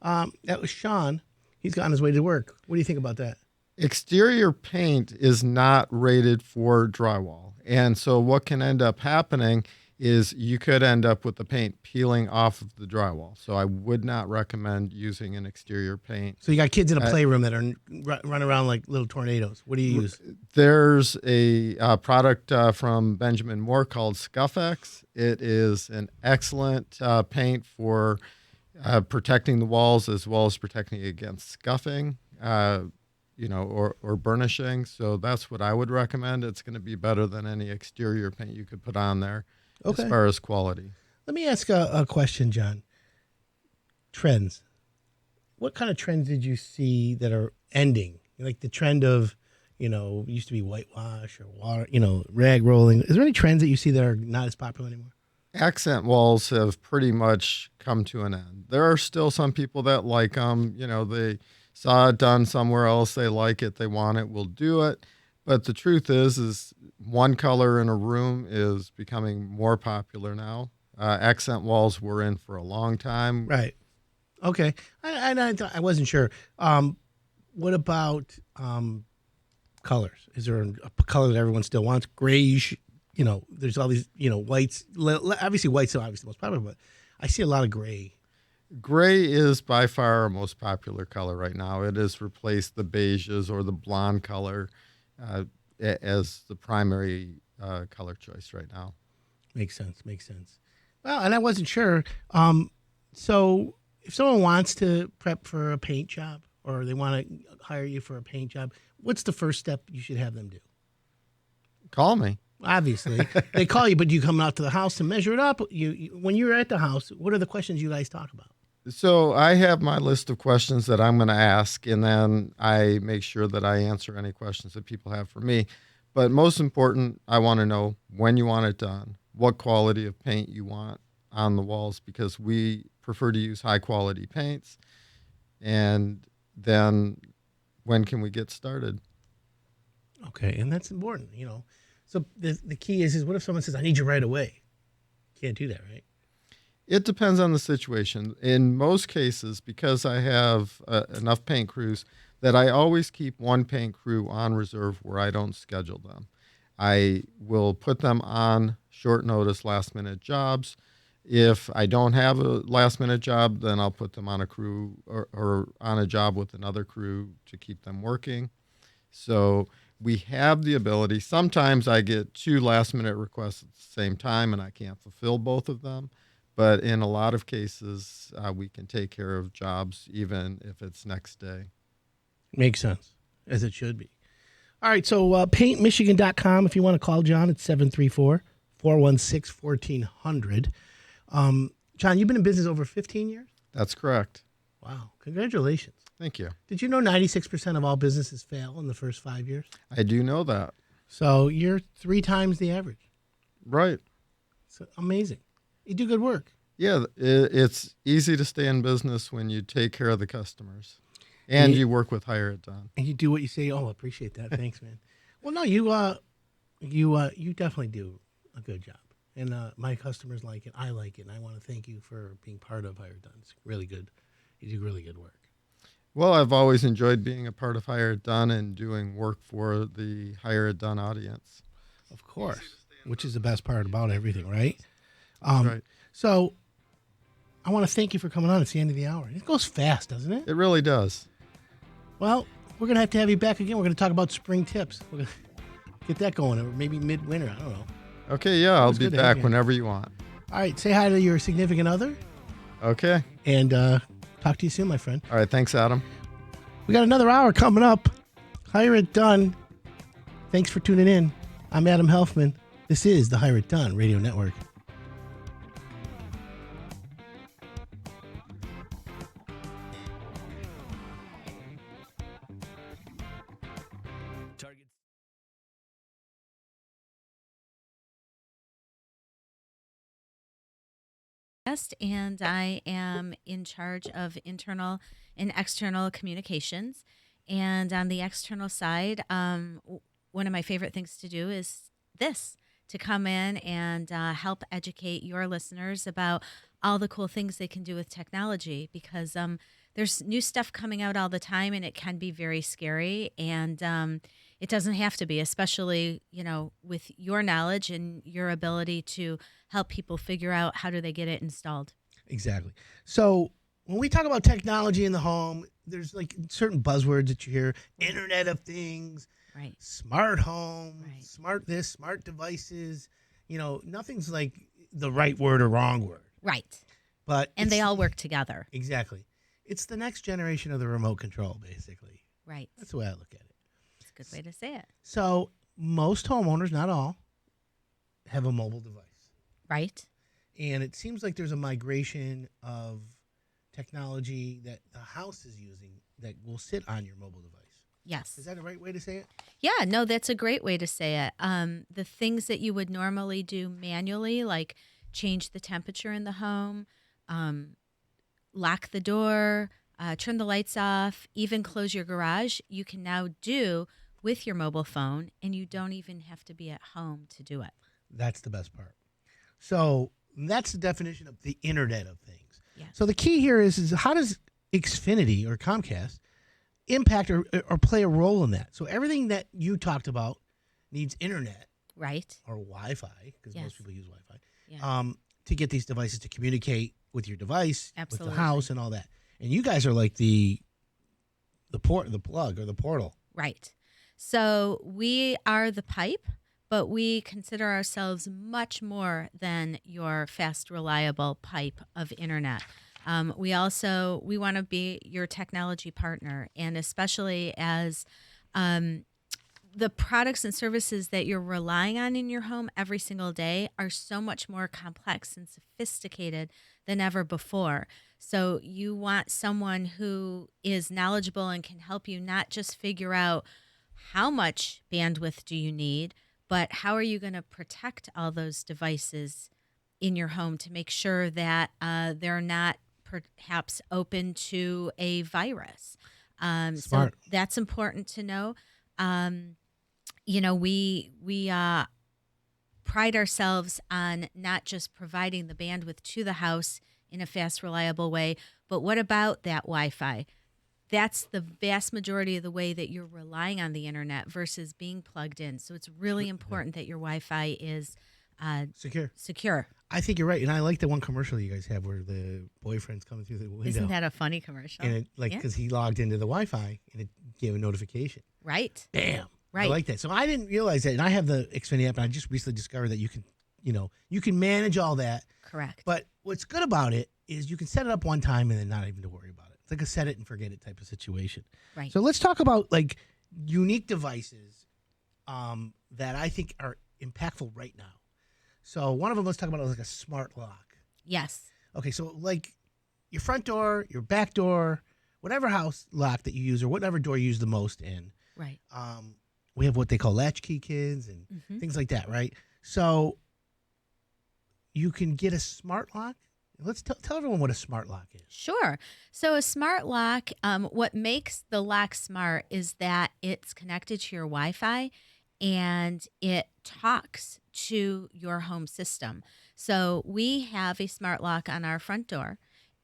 That was Sean. He's on his way to work. What do you think about that? Exterior paint is not rated for drywall. And so what can end up happening is you could end up with the paint peeling off of the drywall. So I would not recommend using an exterior paint. So you got kids in a playroom that are run around like little tornadoes. What do you use? There's a product from Benjamin Moore called Scuff-X. It is an excellent paint for protecting the walls as well as protecting against scuffing, or burnishing. So that's what I would recommend. It's going to be better than any exterior paint you could put on there. Okay. As far as quality. Let me ask a question, John. Trends. What kind of trends did you see that are ending? Like the trend of, used to be whitewash or water, rag rolling. Is there any trends that you see that are not as popular anymore? Accent walls have pretty much come to an end. There are still some people that like them. You know, they saw it done somewhere else. They like it. They want it. We'll do it. But the truth is one color in a room is becoming more popular now. Accent walls were in for a long time. Right. Okay. I wasn't sure. What about colors? Is there a color that everyone still wants? Grayish. You know, there's all these. You know, whites. Obviously, white's obviously the most popular, but I see a lot of gray. Gray is by far our most popular color right now. It has replaced the beiges or the blonde color as the primary color choice right now. Makes sense. Well, and I wasn't sure. So if someone wants to prep for a paint job or they want to hire you for a paint job, what's the first step you should have them do? Call me. Obviously, they call you, but you come out to the house to measure it up. When you're at the house, what are the questions you guys talk about? So I have my list of questions that I'm going to ask, and then I make sure that I answer any questions that people have for me. But most important, I want to know when you want it done, what quality of paint you want on the walls, because we prefer to use high quality paints. And then when can we get started? Okay, and that's important, you know. So the key is what if someone says, I need you right away? Can't do that, right? It depends on the situation. In most cases, because I have enough paint crews, that I always keep one paint crew on reserve where I don't schedule them. I will put them on short notice, last minute jobs. If I don't have a last minute job, then I'll put them on a crew or on a job with another crew to keep them working. So we have the ability. Sometimes I get 2 last minute requests at the same time and I can't fulfill both of them. But in a lot of cases, we can take care of jobs even if it's next day. Makes sense, as it should be. All right, so paintmichigan.com. If you want to call John, it's 734-416-1400. John, you've been in business over 15 years? That's correct. Wow, congratulations. Thank you. Did you know 96% of all businesses fail in the first 5 years? I do know that. So you're 3 times the average. Right. It's amazing. You do good work. Yeah, it's easy to stay in business when you take care of the customers. And you work with Hire It Done. And you do what you say. Oh, I appreciate that. Thanks, man. Well, no, you definitely do a good job. And my customers like it. I like it. And I want to thank you for being part of Hire It Done. It's really good. You do really good work. Well, I've always enjoyed being a part of Hire It Done and doing work for the Hire It Done audience. Of course, which is the best part about everything, right? Right. So I want to thank you for coming on. It's the end of the hour. It goes fast, doesn't it? It really does. Well, we're going to have you back again. We're going to talk about spring tips. We're going to get that going, or maybe midwinter. I don't know. Okay, yeah, I'll be back whenever you want. All right, say hi to your significant other. Okay. And talk to you soon, my friend. All right, thanks, Adam. We got another hour coming up. Hire It Done. Thanks for tuning in. I'm Adam Helfman. This is the Hire It Done Radio Network. And I am in charge of internal and external communications. And on the external side, one of my favorite things to do is to come in and help educate your listeners about all the cool things they can do with technology, because there's new stuff coming out all the time and it can be very scary. And it doesn't have to be, especially, with your knowledge and your ability to help people figure out how do they get it installed. Exactly. So when we talk about technology in the home, there's like certain buzzwords that you hear: Internet of Things, right? Smart home, right. Smart this, smart devices. Nothing's like the right word or wrong word. Right. And they all work together. Exactly. It's the next generation of the remote control, basically. Right. That's the way I look at it. It's a good way to say it. So most homeowners, not all, have a mobile device. Right. And it seems like there's a migration of technology that the house is using that will sit on your mobile device. Yes. Is that the right way to say it? Yeah, no, that's a great way to say it. The things that you would normally do manually, like change the temperature in the home, lock the door, turn the lights off, even close your garage, you can now do with your mobile phone, and you don't even have to be at home to do it. That's the best part. So that's the definition of the Internet of Things. Yes. So the key here is how does Xfinity or Comcast impact or play a role in that? So everything that you talked about needs internet. Right. Or Wi-Fi, because Yes. most people use Wi-Fi, Yeah. to get these devices to communicate with your device, Absolutely. with the house and all that. And you guys are like the plug or the portal. Right. So we are the pipe, but we consider ourselves much more than your fast, reliable pipe of internet. We want to be your technology partner, and especially as the products and services that you're relying on in your home every single day are so much more complex and sophisticated than ever before. So you want someone who is knowledgeable and can help you not just figure out how much bandwidth do you need, but how are you going to protect all those devices in your home to make sure that they're not perhaps open to a virus. So that's important to know. We pride ourselves on not just providing the bandwidth to the house in a fast, reliable way, but what about that Wi-Fi? That's the vast majority of the way that you're relying on the internet versus being plugged in. So it's really important that your Wi-Fi is secure. I think you're right, and I like the one commercial you guys have where the boyfriend's coming through the window. Isn't that a funny commercial? And because he logged into the Wi-Fi and it gave a notification. Right. Bam. Right. I like that. So I didn't realize that, and I have the Xfinity app, and I just recently discovered that you can manage all that. Correct. But what's good about it is you can set it up one time and then not even to worry about it. It's like a set it and forget it type of situation. Right. So let's talk about like unique devices that I think are impactful right now. So one of them, let's talk about like a smart lock. Yes. Okay, so like your front door, your back door, whatever house lock that you use or whatever door you use the most in. Right. We have what they call latchkey kids and things like that, right? So you can get a smart lock. Let's tell everyone what a smart lock is. Sure. So a smart lock, what makes the lock smart is that it's connected to your Wi-Fi and it talks to your home system. So we have a smart lock on our front door.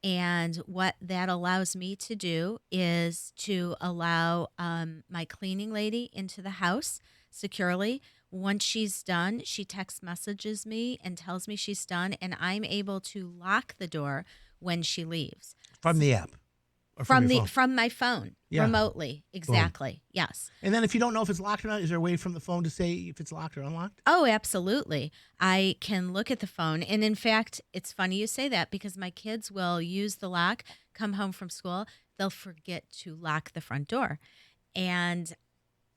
And what that allows me to do is to allow my cleaning lady into the house securely. Once she's done, she text messages me and tells me she's done, and I'm able to lock the door when she leaves. From the app? Or From my phone, remotely. Exactly. Boom. Yes. And then if you don't know if it's locked or not, is there a way from the phone to say if it's locked or unlocked? Oh, absolutely. I can look at the phone. And in fact, it's funny you say that because my kids will use the lock, come home from school, they'll forget to lock the front door. And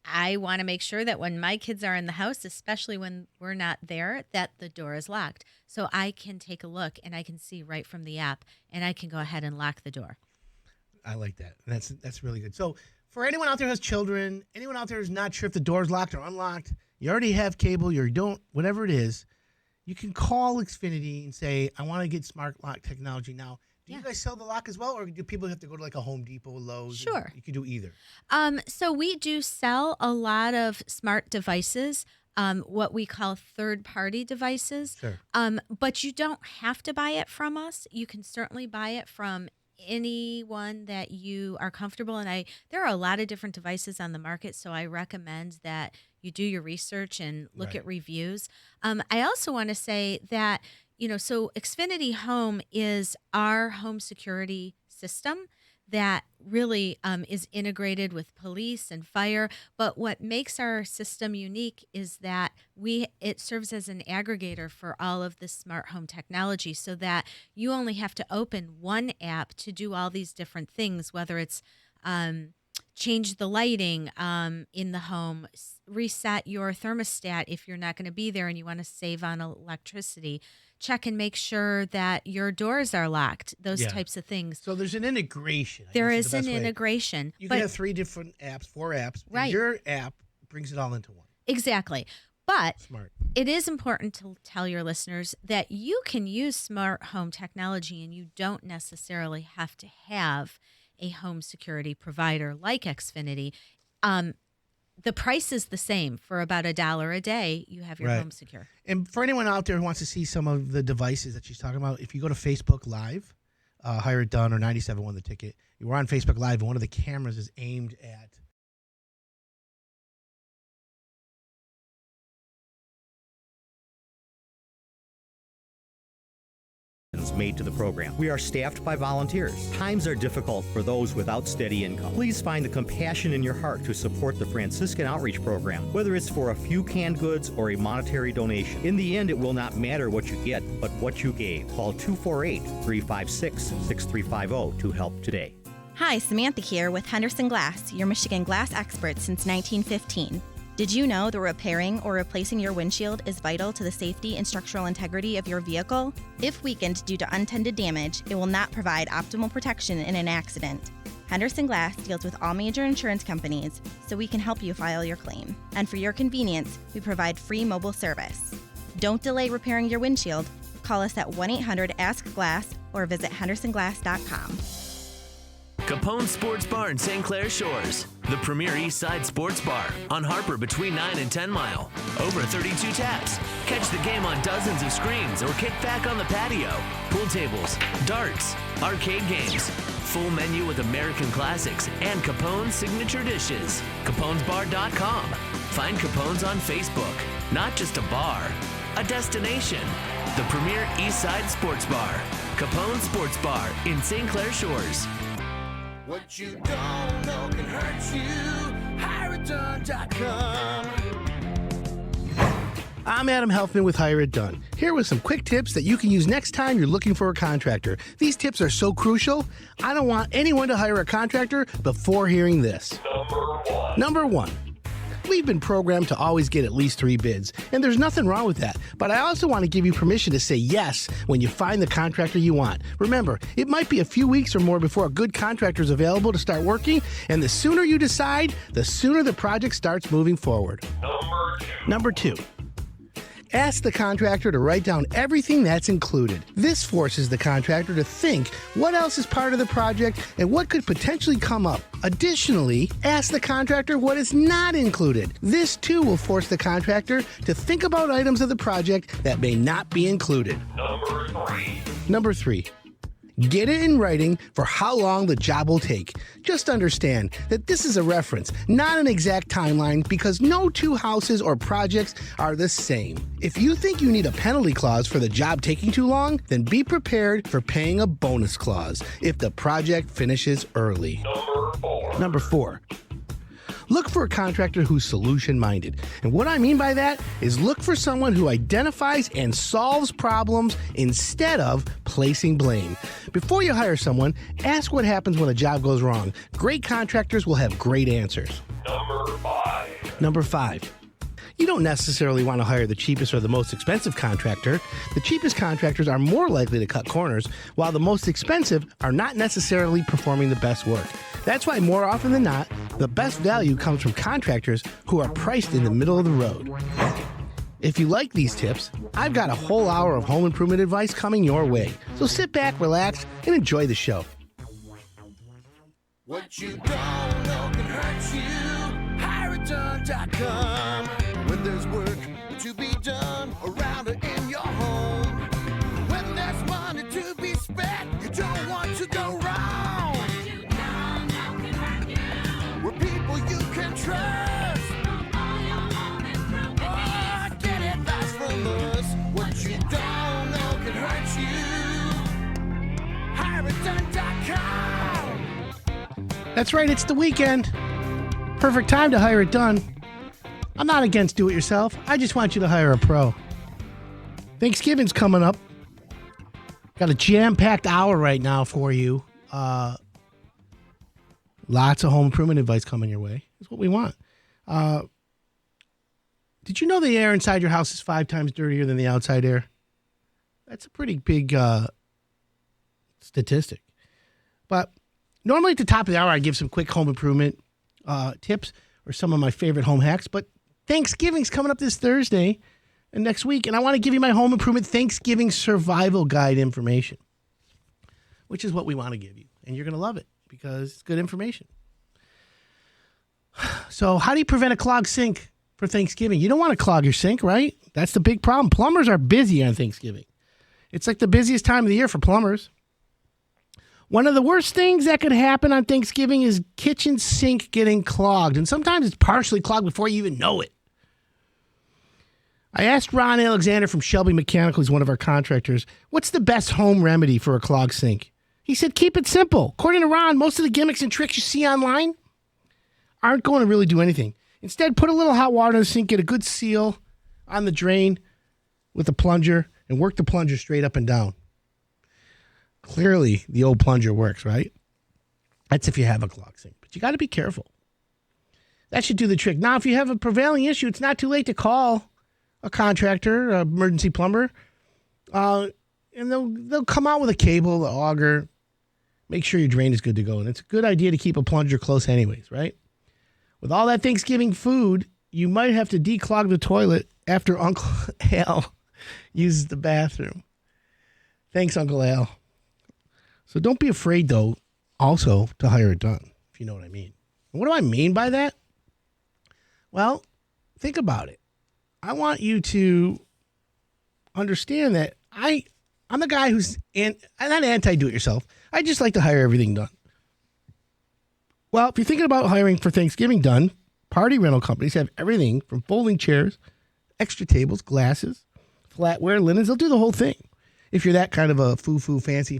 I want to make sure that when my kids are in the house, especially when we're not there, that the door is locked. So I can take a look and I can see right from the app and I can go ahead and lock the door. I like that. That's really good. So for anyone out there who has children, anyone out there who's not sure if the door's locked or unlocked, you already have cable, you don't, whatever it is, you can call Xfinity and say, I want to get smart lock technology now. Do you guys sell the lock as well, or do people have to go to like a Home Depot, Lowe's? Sure. You can do either. So we do sell a lot of smart devices, what we call third-party devices. Sure. But you don't have to buy it from us. You can certainly buy it from anyone that you are comfortable in. There are a lot of different devices on the market, so I recommend that you do your research and look at reviews. I also want to say that, so Xfinity Home is our home security system that really is integrated with police and fire. But what makes our system unique is that it serves as an aggregator for all of the smart home technology so that you only have to open one app to do all these different things, whether it's change the lighting in the home, reset your thermostat if you're not going to be there and you want to save on electricity, check and make sure that your doors are locked, those types of things. So there's an integration. There is an integration. You can have 3 different apps, 4 apps. Right. And your app brings it all into one. Exactly. But Smart. It is important to tell your listeners that you can use smart home technology and you don't necessarily have to have a home security provider like Xfinity. The price is the same. For about $1 a day, you have your Right. home secure. And for anyone out there who wants to see some of the devices that she's talking about, if you go to Facebook Live, Hire It Done or 97.1 The Ticket, we're on Facebook Live, and one of the cameras is aimed at made to the program. We are staffed by volunteers. Times are difficult for those without steady income. Please find the compassion in your heart to support the Franciscan Outreach Program, whether it's for a few canned goods or a monetary donation. In the end, it will not matter what you get, but what you gave. Call 248-356-6350 to help today. Hi, Samantha here with Henderson Glass, your Michigan glass expert since 1915. Did you know that repairing or replacing your windshield is vital to the safety and structural integrity of your vehicle? If weakened due to untended damage, it will not provide optimal protection in an accident. Henderson Glass deals with all major insurance companies, so we can help you file your claim. And for your convenience, we provide free mobile service. Don't delay repairing your windshield. Call us at 1-800-ASK-GLASS or visit hendersonglass.com. Capone Sports Bar in St. Clair Shores. The premier East Side sports bar on Harper between 9 and 10 Mile. Over 32 taps. Catch the game on dozens of screens or kick back on the patio. Pool tables, darts, arcade games. Full menu with American classics and Capone's signature dishes. Capone'sBar.com. Find Capone's on Facebook. Not just a bar, a destination. The premier East Side sports bar. Capone Sports Bar in St. Clair Shores. What you don't know can hurt you. HireItDone.com. I'm Adam Helfman with Hire It Done. Here with some quick tips that you can use next time you're looking for a contractor. These tips are so crucial, I don't want anyone to hire a contractor before hearing this. Number one. We've been programmed to always get at least 3 bids, and there's nothing wrong with that. But I also want to give you permission to say yes when you find the contractor you want. Remember, it might be a few weeks or more before a good contractor is available to start working, and the sooner you decide, the sooner the project starts moving forward. Number 2. Ask the contractor to write down everything that's included. This forces the contractor to think what else is part of the project and what could potentially come up. Additionally, ask the contractor what is not included. This too will force the contractor to think about items of the project that may not be included. Number 3. Get it in writing for how long the job will take. Just understand that this is a reference, not an exact timeline, because no 2 houses or projects are the same. If you think you need a penalty clause for the job taking too long, then be prepared for paying a bonus clause if the project finishes early. Number 4. Look for a contractor who's solution-minded. And what I mean by that is look for someone who identifies and solves problems instead of placing blame. Before you hire someone, ask what happens when a job goes wrong. Great contractors will have great answers. Number 5. You don't necessarily want to hire the cheapest or the most expensive contractor. The cheapest contractors are more likely to cut corners, while the most expensive are not necessarily performing the best work. That's why more often than not, the best value comes from contractors who are priced in the middle of the road. If you like these tips, I've got a whole hour of home improvement advice coming your way. So sit back, relax, and enjoy the show. What you don't know can hurt you. HireItDone.com. When there's work to be done around or in your home, when there's money to be spent, you don't want to go wrong. What you don't know can hurt you. We're people you can trust. Oh, get advice from us. What you don't know can hurt you. HireItDone.com. That's right, it's the weekend. Perfect time to hire it done. I'm not against do-it-yourself. I just want you to hire a pro. Thanksgiving's coming up. Got a jam-packed hour right now for you. Lots of home improvement advice coming your way. That's what we want. Did you know the air inside your house is 5 times dirtier than the outside air? That's a pretty big statistic. But normally at the top of the hour, I give some quick home improvement tips or some of my favorite home hacks. But Thanksgiving's coming up this Thursday. and next week, and I want to give you my home improvement Thanksgiving survival guide information, which is what we want to give you. And you're going to love it because it's good information. So how do you prevent a clogged sink for Thanksgiving? You don't want to clog your sink, right? That's the big problem. Plumbers are busy on Thanksgiving. It's like the busiest time of the year for plumbers. One of the worst things that could happen on Thanksgiving is kitchen sink getting clogged. And sometimes it's partially clogged before you even know it. I asked Ron Alexander from Shelby Mechanical, he's one of our contractors, what's the best home remedy for a clogged sink? He said, keep it simple. According to Ron, most of the gimmicks and tricks you see online aren't going to really do anything. Instead, put a little hot water in the sink, get a good seal on the drain with a plunger, and work the plunger straight up and down. Clearly, the old plunger works, right? That's if you have a clogged sink. But you got to be careful. That should do the trick. Now, if you have a prevailing issue, it's not too late to call a contractor, an emergency plumber, and they'll come out with a cable, an auger, make sure your drain is good to go. And it's a good idea to keep a plunger close anyways, right? With all that Thanksgiving food, you might have to declog the toilet after Uncle Al uses the bathroom. Thanks, Uncle Al. So don't be afraid, though, also to hire it done, if you know what I mean. And what do I mean by that? Well, think about it. I want you to understand that I'm the guy who's not anti-do-it-yourself. I just like to hire everything done. Well, if you're thinking about hiring for Thanksgiving done, party rental companies have everything from folding chairs, extra tables, glasses, flatware, linens. They'll do the whole thing. If you're that kind of a foo-foo, fancy,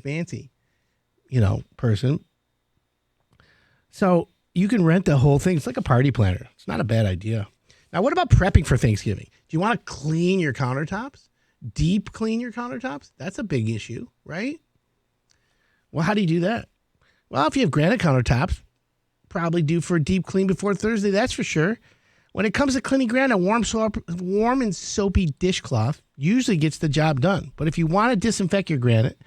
person. So you can rent the whole thing. It's like a party planner. It's not a bad idea. Now, what about prepping for Thanksgiving? Do you want to clean your countertops? Deep clean your countertops? That's a big issue, right? Well, how do you do that? Well, if you have granite countertops, probably due for a deep clean before Thursday, that's for sure. When it comes to cleaning granite, a warm and soapy dishcloth usually gets the job done. But if you want to disinfect your granite,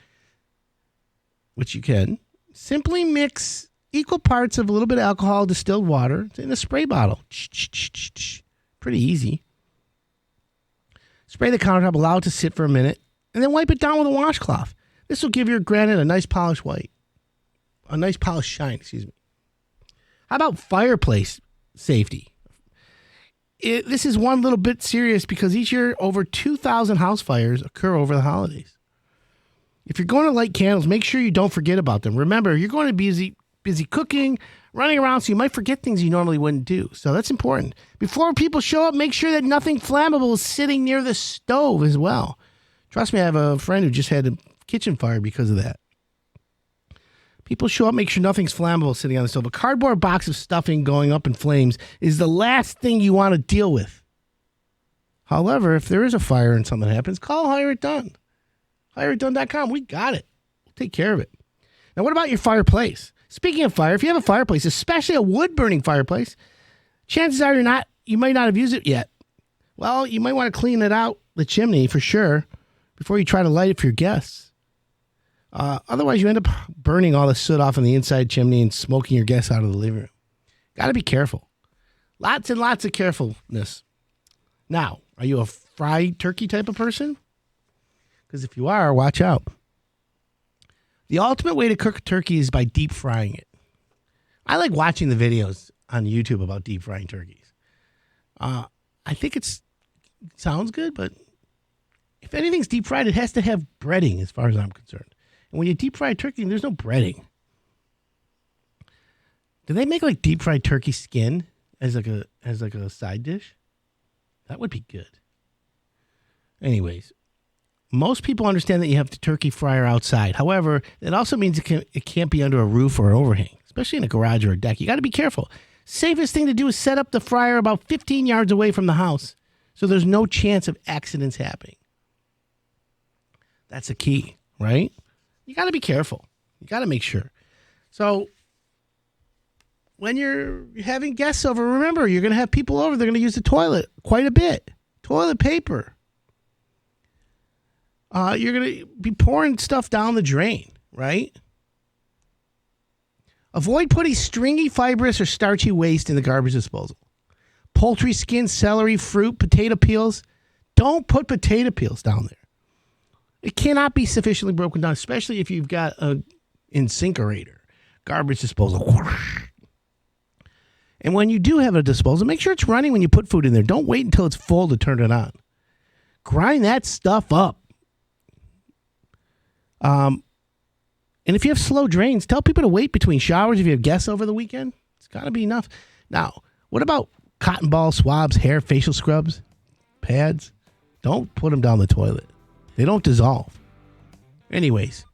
which you can, simply mix equal parts of a little bit of alcohol, distilled water in a spray bottle. Pretty easy. Spray the countertop, allow it to sit for a minute, and then wipe it down with a washcloth. This will give your granite a nice polished white. A nice polished shine, excuse me. How about fireplace safety? This is one little bit serious because each year over 2,000 house fires occur over the holidays. If you're going to light candles, make sure you don't forget about them. Remember, you're going to be busy cooking, running around, so you might forget things you normally wouldn't do. So that's important. Before people show up, make sure that nothing flammable is sitting near the stove as well. Trust me, I have a friend who just had a kitchen fire because of that. People show up, make sure nothing's flammable sitting on the stove. A cardboard box of stuffing going up in flames is the last thing you want to deal with. However, if there is a fire and something happens, call Hire It Done. HireItDone.com. We got it. We'll take care of it. Now, what about your fireplace? Speaking of fire, if you have a fireplace, especially a wood-burning fireplace, chances are you might not have used it yet. Well, you might want to clean it out, the chimney, for sure, before you try to light it for your guests. Otherwise, you end up burning all the soot off on the inside chimney and smoking your guests out of the living room. Got to be careful. Lots and lots of carefulness. Now, are you a fried turkey type of person? Because if you are, watch out. The ultimate way to cook a turkey is by deep frying it. I like watching the videos on YouTube about deep frying turkeys. I think it sounds good, but if anything's deep fried, it has to have breading as far as I'm concerned. And when you deep fry turkey, there's no breading. Do they make like deep fried turkey skin as like a side dish? That would be good. Anyways, most people understand that you have the turkey fryer outside. However, it also means it can't be under a roof or an overhang, especially in a garage or a deck. You got to be careful. Safest thing to do is set up the fryer about 15 yards away from the house so there's no chance of accidents happening. That's a key, right? You got to be careful. You got to make sure. So when you're having guests over, remember, you're going to have people over. They're going to use the toilet quite a bit. Toilet paper. You're going to be pouring stuff down the drain, right? Avoid putting stringy, fibrous, or starchy waste in the garbage disposal. Poultry skin, celery, fruit, potato peels, Don't put potato peels down there. It cannot be sufficiently broken down, especially if you've got an incinerator, garbage disposal. And when you do have a disposal, make sure it's running when you put food in there. Don't wait until it's full to turn it on. Grind that stuff up. And if you have slow drains, tell people to wait between showers if you have guests over the weekend. It's got to be enough. Now, what about cotton ball swabs, hair, facial scrubs, pads? Don't put them down the toilet. They don't dissolve. Anyways,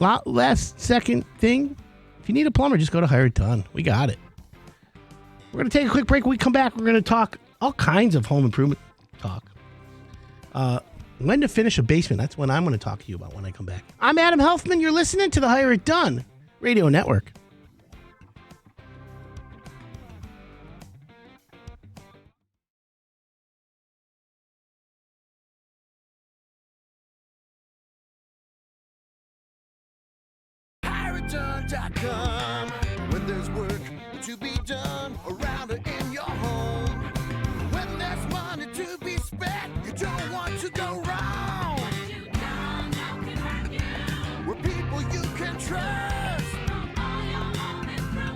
last second thing, if you need a plumber, just go to Hire It Done. We got it. We're going to take a quick break. When we come back, we're going to talk all kinds of home improvement talk. When to finish a basement, that's what I'm going to talk to you about when I come back. I'm Adam Helfman. You're listening to the Hire It Done Radio Network. HireItDone.com. When there's work to be done around or in your home, when there's money to be spent, you don't want to go wrong. We're people you can trust.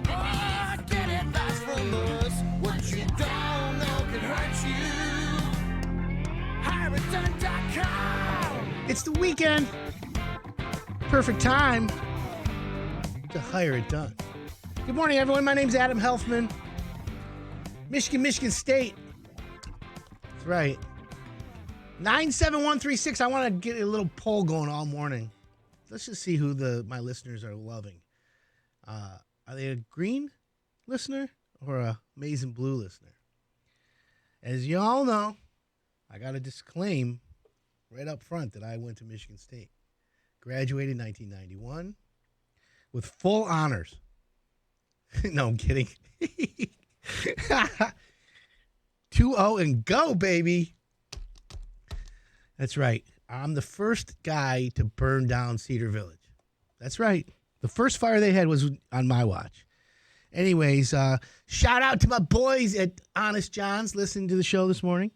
Oh, get advice from us. What you don't know can hurt you. HireItDone.com. It's the weekend. Perfect time to Hire It Done. Good morning, everyone. My name's Adam Helfman. Michigan State. That's right. 97136. I want to get a little poll going all morning. Let's just see who my listeners are loving. Are they a green listener or a maize and blue listener? As you all know, I got to disclaim right up front that I went to Michigan State. Graduated in 1991 with full honors. No, I'm kidding. 2-0 and go, baby. That's right. I'm the first guy to burn down Cedar Village. That's right. The first fire they had was on my watch. Anyways, shout out to my boys at Honest John's listening to the show this morning.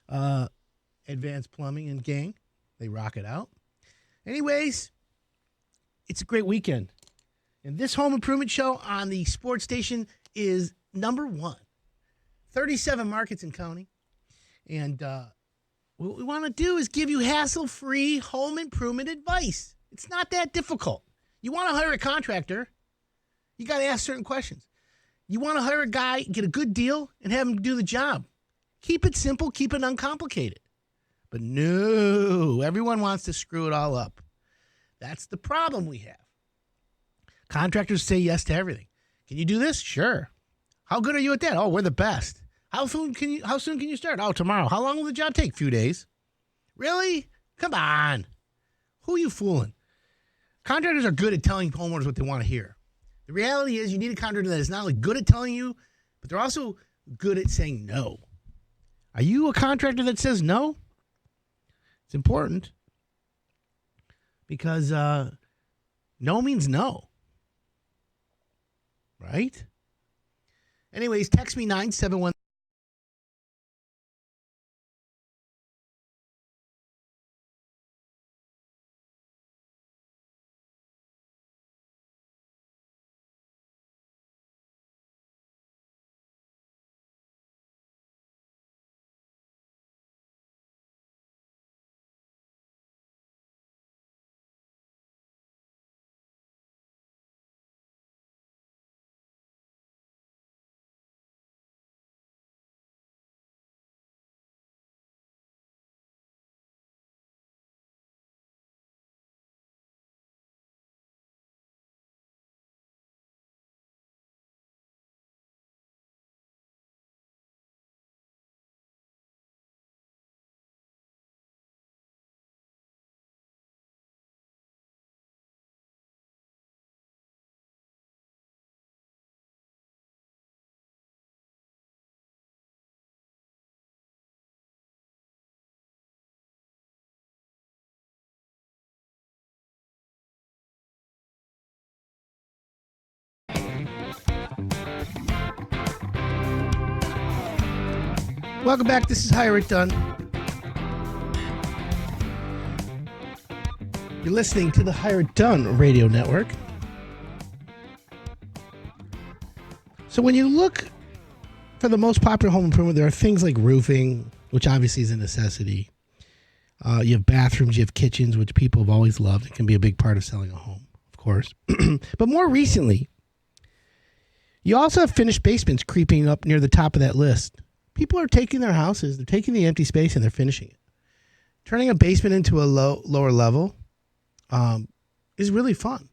Advanced Plumbing and Gang. They rock it out. Anyways, it's a great weekend. And this home improvement show on the sports station is number one. 37 markets and counting. And what we want to do is give you hassle-free home improvement advice. It's not that difficult. You want to hire a contractor, you got to ask certain questions. You want to hire a guy, get a good deal, and have him do the job. Keep it simple, keep it uncomplicated. But no, everyone wants to screw it all up. That's the problem we have. Contractors say yes to everything. Can you do this? Sure. How good are you at that? Oh, we're the best. How soon can you start? Oh, tomorrow. How long will the job take? A few days. Really? Come on. Who are you fooling? Contractors are good at telling homeowners what they want to hear. The reality is you need a contractor that is not only good at telling you, but they're also good at saying no. Are you a contractor that says no? It's important because no means no. Right? Anyways, text me 971. Welcome back. This is Hire It Done. You're listening to the Hire It Done Radio Network. So when you look for the most popular home improvement, there are things like roofing, which obviously is a necessity. You have bathrooms, you have kitchens, which people have always loved. It can be a big part of selling a home, of course. But more recently, you also have finished basements creeping up near the top of that list. People are taking their houses, they're taking the empty space, and they're finishing it. Turning a basement into a lower level is really fun.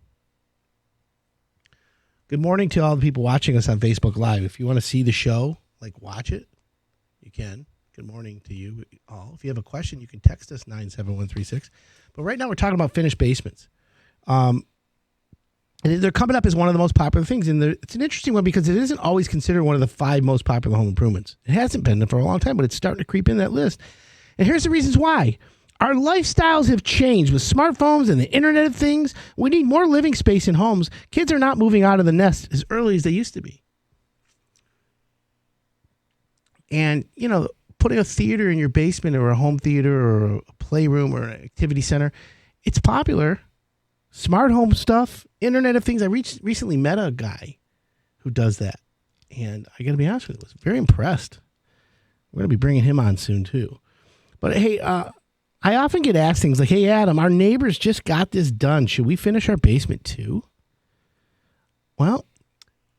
Good morning to all the people watching us on Facebook Live. If you want to see the show, like watch it, you can. Good morning to you all. If you have a question, you can text us 97136. But right now we're talking about finished basements. And they're coming up as one of the most popular things. And it's an interesting one because it isn't always considered one of the 5 most popular home improvements. It hasn't been for a long time, but it's starting to creep in that list. And here's the reasons why. Our lifestyles have changed with smartphones and the Internet of Things. We need more living space in homes. Kids are not moving out of the nest as early as they used to be. And, you know, putting a theater in your basement or a home theater or a playroom or an activity center, it's popular. Smart home stuff, Internet of Things. I recently met a guy who does that. And I got to be honest with you, I was very impressed. We're going to be bringing him on soon, too. But, hey, I often get asked things like, hey, Adam, our neighbors just got this done. Should we finish our basement too? Well,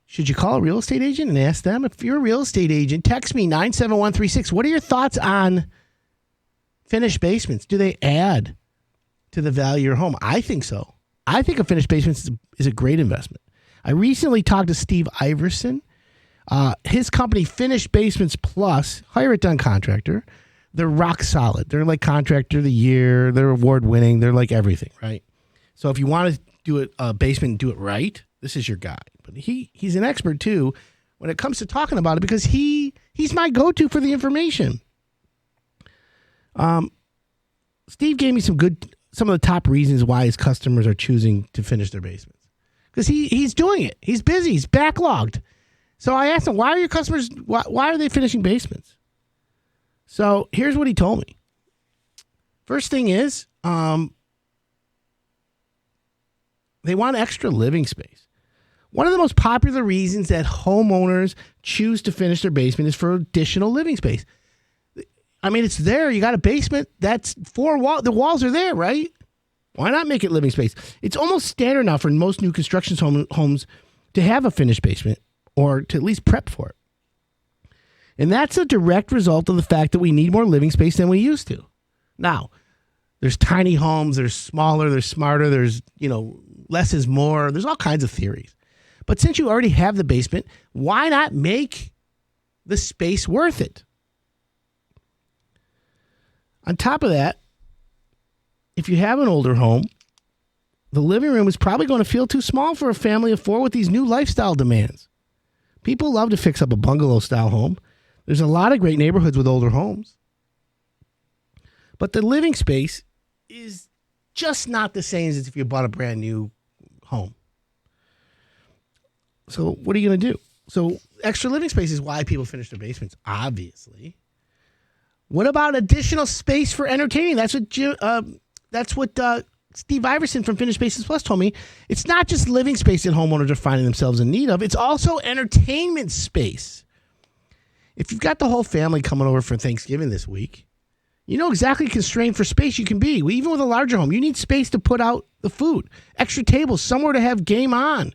should you call a real estate agent and ask them? If you're a real estate agent, text me 97136. What are your thoughts on finished basements? Do they add to the value of your home? I think so. I think a finished basement is a great investment. I recently talked to Steve Iverson. His company, Finished Basements Plus, Hire It Done contractor. They're rock solid. They're like contractor of the year. They're award winning. They're like everything, right? So if you want to do it basement and do it right, this is your guy. But he's an expert too when it comes to talking about it because he's my go-to for the information. Steve gave me some of the top reasons why his customers are choosing to finish their basements. Because he's doing it. He's busy. He's backlogged. So I asked him, why are your customers, why are they finishing basements? So here's what he told me. First thing is, they want extra living space. One of the most popular reasons that homeowners choose to finish their basement is for additional living space. I mean, it's there. You got a basement. That's 4 walls. The walls are there, right? Why not make it living space? It's almost standard now for most new construction homes to have a finished basement or to at least prep for it. And that's a direct result of the fact that we need more living space than we used to. Now, there's tiny homes, there's smaller, there's smarter, there's, less is more. There's all kinds of theories. But since you already have the basement, why not make the space worth it? On top of that, if you have an older home, the living room is probably going to feel too small for a family of 4 with these new lifestyle demands. People love to fix up a bungalow-style home. There's a lot of great neighborhoods with older homes. But the living space is just not the same as if you bought a brand new home. So what are you going to do? So extra living space is why people finish their basements, obviously. What about additional space for entertaining? That's what Steve Iverson from Finished Basements Plus told me. It's not just living space that homeowners are finding themselves in need of. It's also entertainment space. If you've got the whole family coming over for Thanksgiving this week, you know exactly constrained for space you can be. Even with a larger home, you need space to put out the food, extra tables, somewhere to have game on.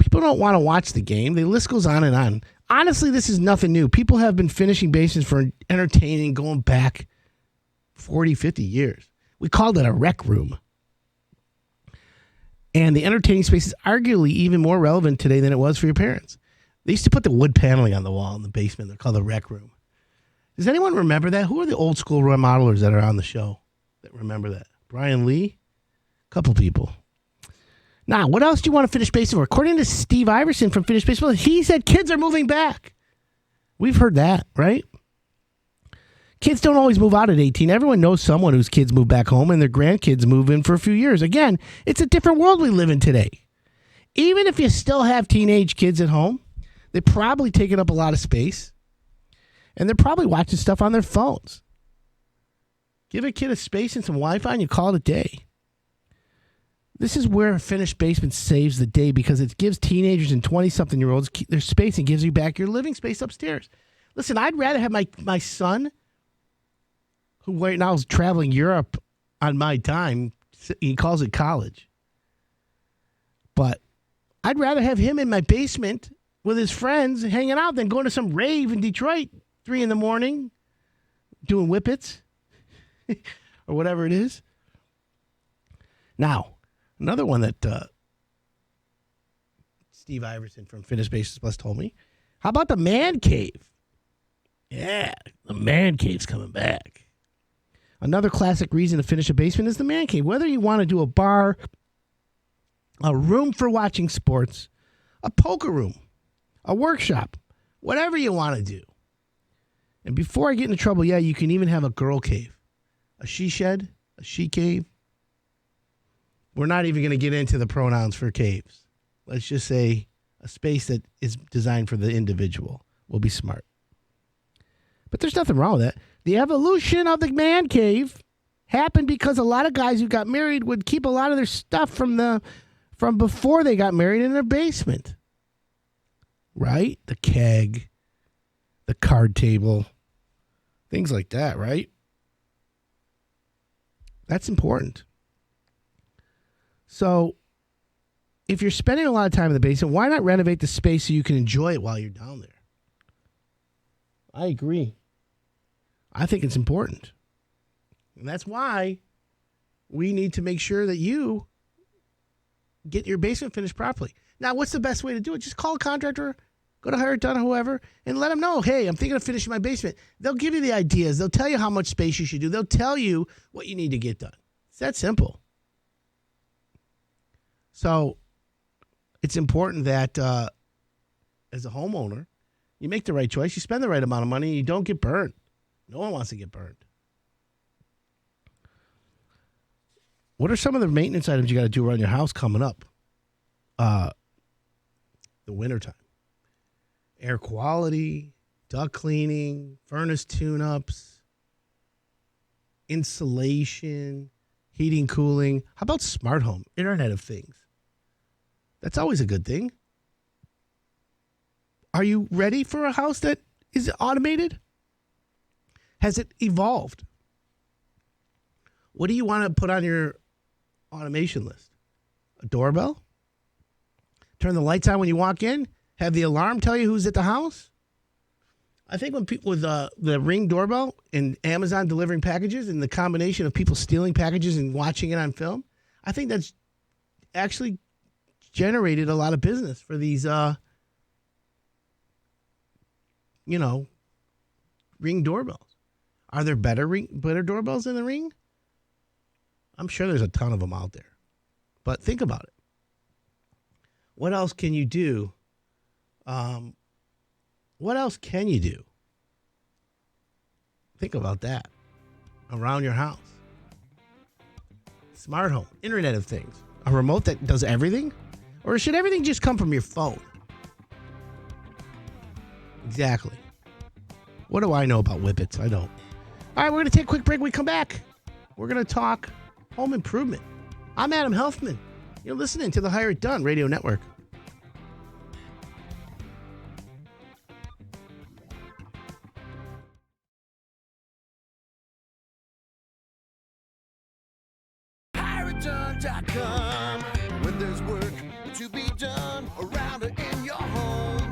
People don't want to watch the game. The list goes on and on. Honestly, this is nothing new. People have been finishing basements for entertaining going back 40, 50 years. We called it a rec room. And the entertaining space is arguably even more relevant today than it was for your parents. They used to put the wood paneling on the wall in the basement. They're called the rec room. Does anyone remember that? Who are the old school remodelers that are on the show that remember that? Brian Lee? A couple people. Now, what else do you want to finish basement for? According to Steve Iverson from Finished Basement, he said kids are moving back. We've heard that, right? Kids don't always move out at 18. Everyone knows someone whose kids move back home and their grandkids move in for a few years. Again, it's a different world we live in today. Even if you still have teenage kids at home, they're probably taking up a lot of space, and they're probably watching stuff on their phones. Give a kid a space and some Wi-Fi, and you call it a day. This is where a finished basement saves the day because it gives teenagers and 20-something-year-olds their space and gives you back your living space upstairs. Listen, I'd rather have my son, who right now is traveling Europe on my time, he calls it college, but I'd rather have him in my basement with his friends hanging out than going to some rave in Detroit 3 a.m, doing whippets or whatever it is. Now, another one that Steve Iverson from Finished Bases Plus told me. How about the man cave? Yeah, the man cave's coming back. Another classic reason to finish a basement is the man cave. Whether you want to do a bar, a room for watching sports, a poker room, a workshop, whatever you want to do. And before I get into trouble, yeah, you can even have a girl cave, a she shed, a she cave. We're not even going to get into the pronouns for caves. Let's just say a space that is designed for the individual. Will be smart. But there's nothing wrong with that. The evolution of the man cave happened because a lot of guys who got married would keep a lot of their stuff from before they got married in their basement. Right? The keg, the card table, things like that, right? That's important. So, if you're spending a lot of time in the basement, why not renovate the space so you can enjoy it while you're down there? I agree. I think it's important. And that's why we need to make sure that you get your basement finished properly. Now, what's the best way to do it? Just call a contractor, go to Hire It Done or whoever, and let them know, hey, I'm thinking of finishing my basement. They'll give you the ideas. They'll tell you how much space you should do. They'll tell you what you need to get done. It's that simple. So it's important that as a homeowner, you make the right choice, you spend the right amount of money, and you don't get burned. No one wants to get burned. What are some of the maintenance items you got to do around your house coming up? The wintertime. Air quality, duct cleaning, furnace tune-ups, insulation, heating, cooling. How about smart home, Internet of Things? That's always a good thing. Are you ready for a house that is automated? Has it evolved? What do you want to put on your automation list? A doorbell? Turn the lights on when you walk in? Have the alarm tell you who's at the house? I think when people with the Ring doorbell and Amazon delivering packages and the combination of people stealing packages and watching it on film, I think that's actually generated a lot of business for these, Ring doorbells. Are there better doorbells than the Ring? I'm sure there's a ton of them out there. But think about it. What else can you do? What else can you do? Think about that. Around your house. Smart home. Internet of Things. A remote that does everything? Or should everything just come from your phone? Exactly. What do I know about whippets? I don't. All right, we're going to take a quick break. When we come back, we're going to talk home improvement. I'm Adam Helfman. You're listening to the Hire It Done Radio Network. HireItDone.com. When there's work to be done around or in your home,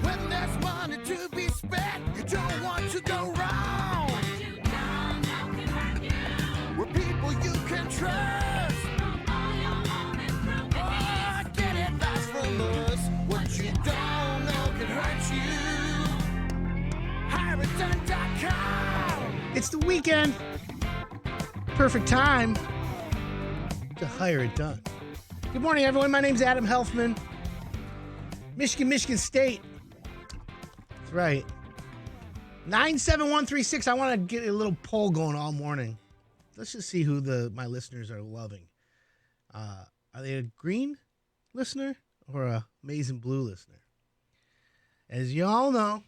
when there's money to be spent, you don't want to go wrong. We're people you can trust. Oh, get advice from us. What you don't know can hurt you. HireItDone.com. It's the weekend. Perfect time to hire it done. Good morning, everyone. My name's Adam Helfman. Michigan State. That's right. 97136. I want to get a little poll going all morning. Let's just see who my listeners are loving. Are they a green listener or a maize and blue listener? As you all know,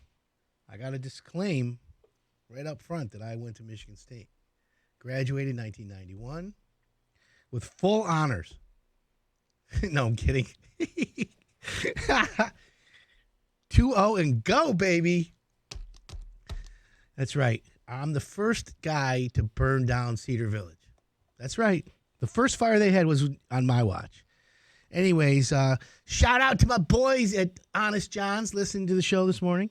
I got to disclaim right up front that I went to Michigan State. Graduated in 1991 with full honors. No, I'm kidding. 2-0 and go, baby. That's right. I'm the first guy to burn down Cedar Village. That's right. The first fire they had was on my watch. Anyways, shout out to my boys at Honest John's listening to the show this morning.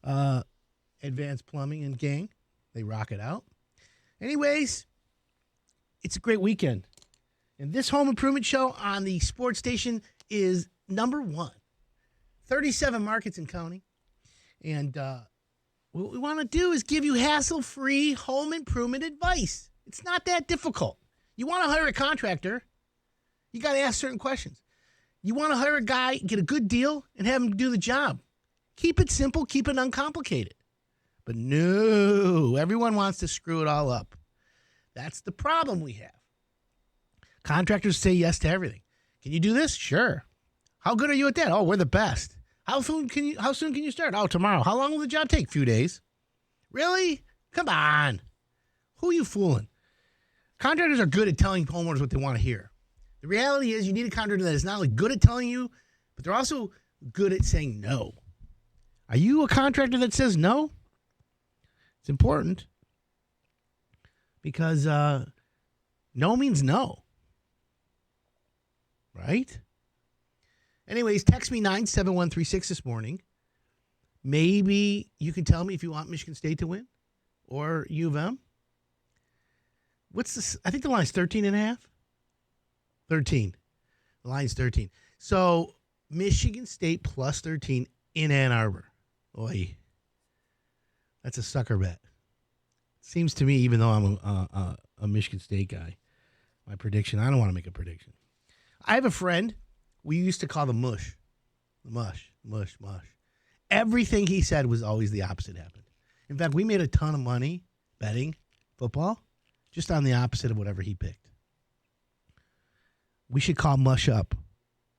Advanced Plumbing and Gang. They rock it out. Anyways, it's a great weekend. And this home improvement show on the sports station is number 1. 37 markets and counting. And what we want to do is give you hassle-free home improvement advice. It's not that difficult. You want to hire a contractor, you got to ask certain questions. You want to hire a guy, get a good deal, and have him do the job. Keep it simple, keep it uncomplicated. But no, everyone wants to screw it all up. That's the problem we have. Contractors say yes to everything. Can you do this? Sure. How good are you at that? Oh, we're the best. How soon can you start? Oh, tomorrow. How long will the job take? A few days. Really? Come on. Who are you fooling? Contractors are good at telling homeowners what they want to hear. The reality is you need a contractor that is not only good at telling you, but they're also good at saying no. Are you a contractor that says no? It's important because no means no. Right? Anyways, text me 97136 this morning. Maybe you can tell me if you want Michigan State to win or U of M. What's this? I think the line's 13.5. 13. The line's 13. So Michigan State plus 13 in Ann Arbor. Oy. That's a sucker bet. Seems to me, even though I'm a Michigan State guy, my prediction, I don't want to make a prediction. I have a friend we used to call the mush. Mush. Everything he said was always the opposite happened. In fact, we made a ton of money betting football just on the opposite of whatever he picked. We should call Mush up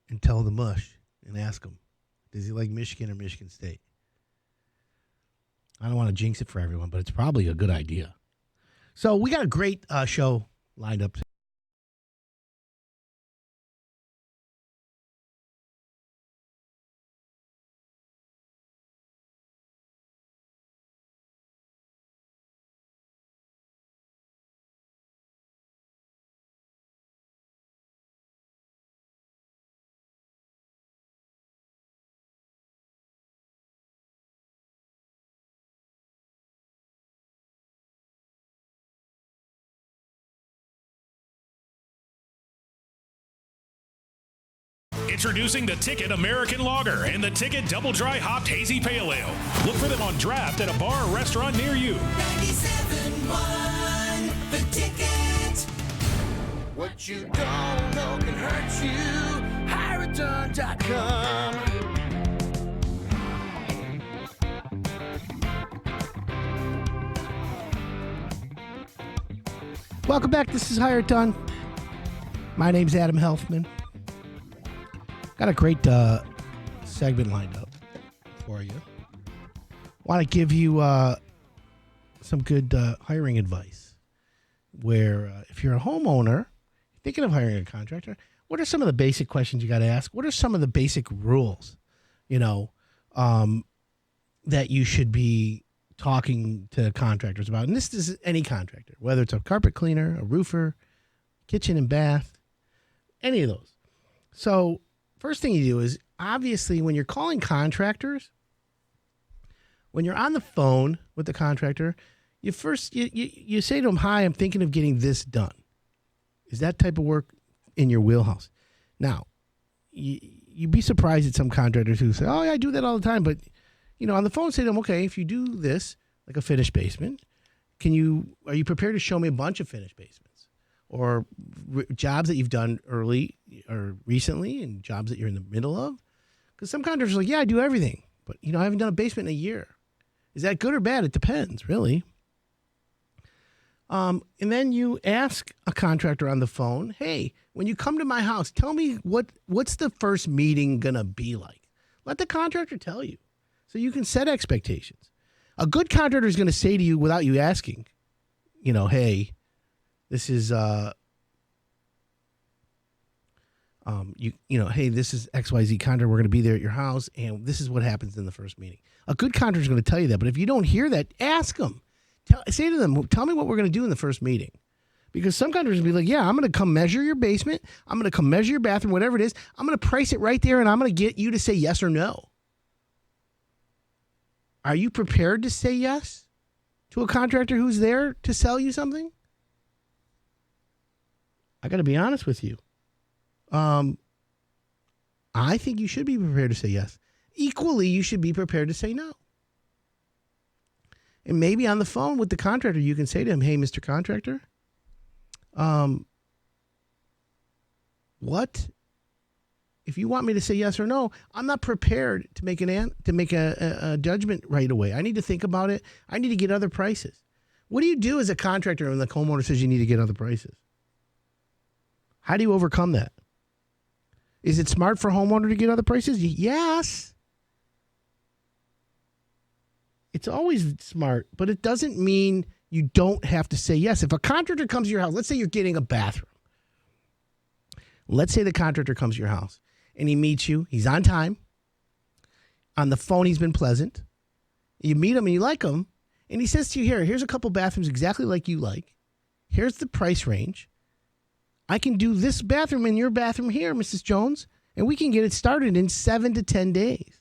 and tell the Mush and ask him, does he like Michigan or Michigan State? I don't want to jinx it for everyone, but it's probably a good idea. So we got a great show lined up. Introducing the Ticket American Lager and the Ticket Double Dry Hopped Hazy Pale Ale. Look for them on draft at a bar or restaurant near you. 97.1 The Ticket. What you don't know can hurt you. HireItDone.com. Welcome back. This is Hire It Done. My name's Adam Helfman. Got a great segment lined up for you. Want to give you some good hiring advice. Where if you're a homeowner, thinking of hiring a contractor, what are some of the basic questions you got to ask? What are some of the basic rules, that you should be talking to contractors about? And this is any contractor, whether it's a carpet cleaner, a roofer, kitchen and bath, any of those. So first thing you do is, obviously, when you're calling contractors, when you're on the phone with the contractor, you say to them, "Hi, I'm thinking of getting this done." Is that type of work in your wheelhouse? Now, you'd be surprised at some contractors who say, "Oh, yeah, I do that all the time." But, on the phone, say to them, "Okay, if you do this, like a finished basement, are you prepared to show me a bunch of finished basements? Or jobs that you've done early or recently and jobs that you're in the middle of?" Because some contractors are like, "Yeah, I do everything. But, I haven't done a basement in a year." Is that good or bad? It depends, really. And then you ask a contractor on the phone, "Hey, when you come to my house, tell me what's the first meeting going to be like?" Let the contractor tell you so you can set expectations. A good contractor is going to say to you without you asking, "Hey, this is Hey, this is XYZ contractor. We're going to be there at your house, and this is what happens in the first meeting. A good contractor is going to tell you that, but if you don't hear that, ask them. Say to them, tell me what we're going to do in the first meeting. Because some contractors will be like, yeah, I'm going to come measure your basement. I'm going to come measure your bathroom, whatever it is. I'm going to price it right there, and I'm going to get you to say yes or no. Are you prepared to say yes to a contractor who's there to sell you something? I got to be honest with you. I think you should be prepared to say yes. Equally, you should be prepared to say no. And maybe on the phone with the contractor, you can say to him, hey, Mr. Contractor, what? If you want me to say yes or no, I'm not prepared to make a judgment right away. I need to think about it. I need to get other prices. What do you do as a contractor when the homeowner says you need to get other prices? How do you overcome that? Is it smart for a homeowner to get other prices? Yes. It's always smart, but it doesn't mean you don't have to say yes. If a contractor comes to your house, let's say you're getting a bathroom. Let's say the contractor comes to your house and he meets you. He's on time. On the phone, he's been pleasant. You meet him and you like him. And he says to you, here's a couple bathrooms exactly like you like. Here's the price range. I can do this bathroom in your bathroom here, Mrs. Jones, and we can get it started in 7 to 10 days.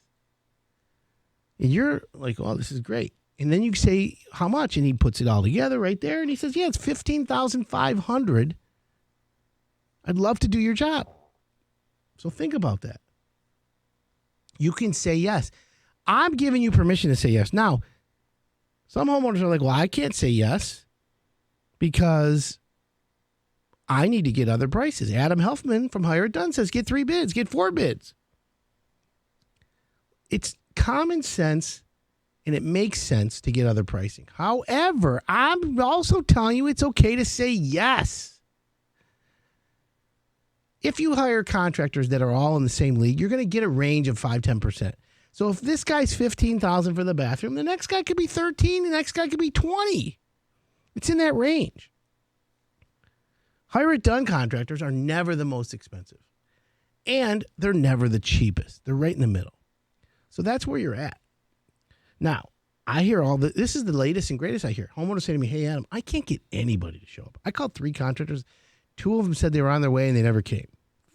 And you're like, oh, this is great. And then you say, how much? And he puts it all together right there. And he says, yeah, it's $15,500. I'd love to do your job. So think about that. You can say yes. I'm giving you permission to say yes. Now, some homeowners are like, well, I can't say yes because I need to get other prices. Adam Helfman from Hire It Done says get 3 bids, get 4 bids. It's common sense and it makes sense to get other pricing. However, I'm also telling you it's okay to say yes. If you hire contractors that are all in the same league, you're going to get a range of 5-10%. So if this guy's $15,000 for the bathroom, the next guy could be $13,000, the next guy could be $20,000. It's in that range. Hire It Done contractors are never the most expensive. And they're never the cheapest. They're right in the middle. So that's where you're at. Now, I hear this is the latest and greatest I hear. Homeowners say to me, hey, Adam, I can't get anybody to show up. I called 3 contractors. 2 of them said they were on their way and they never came.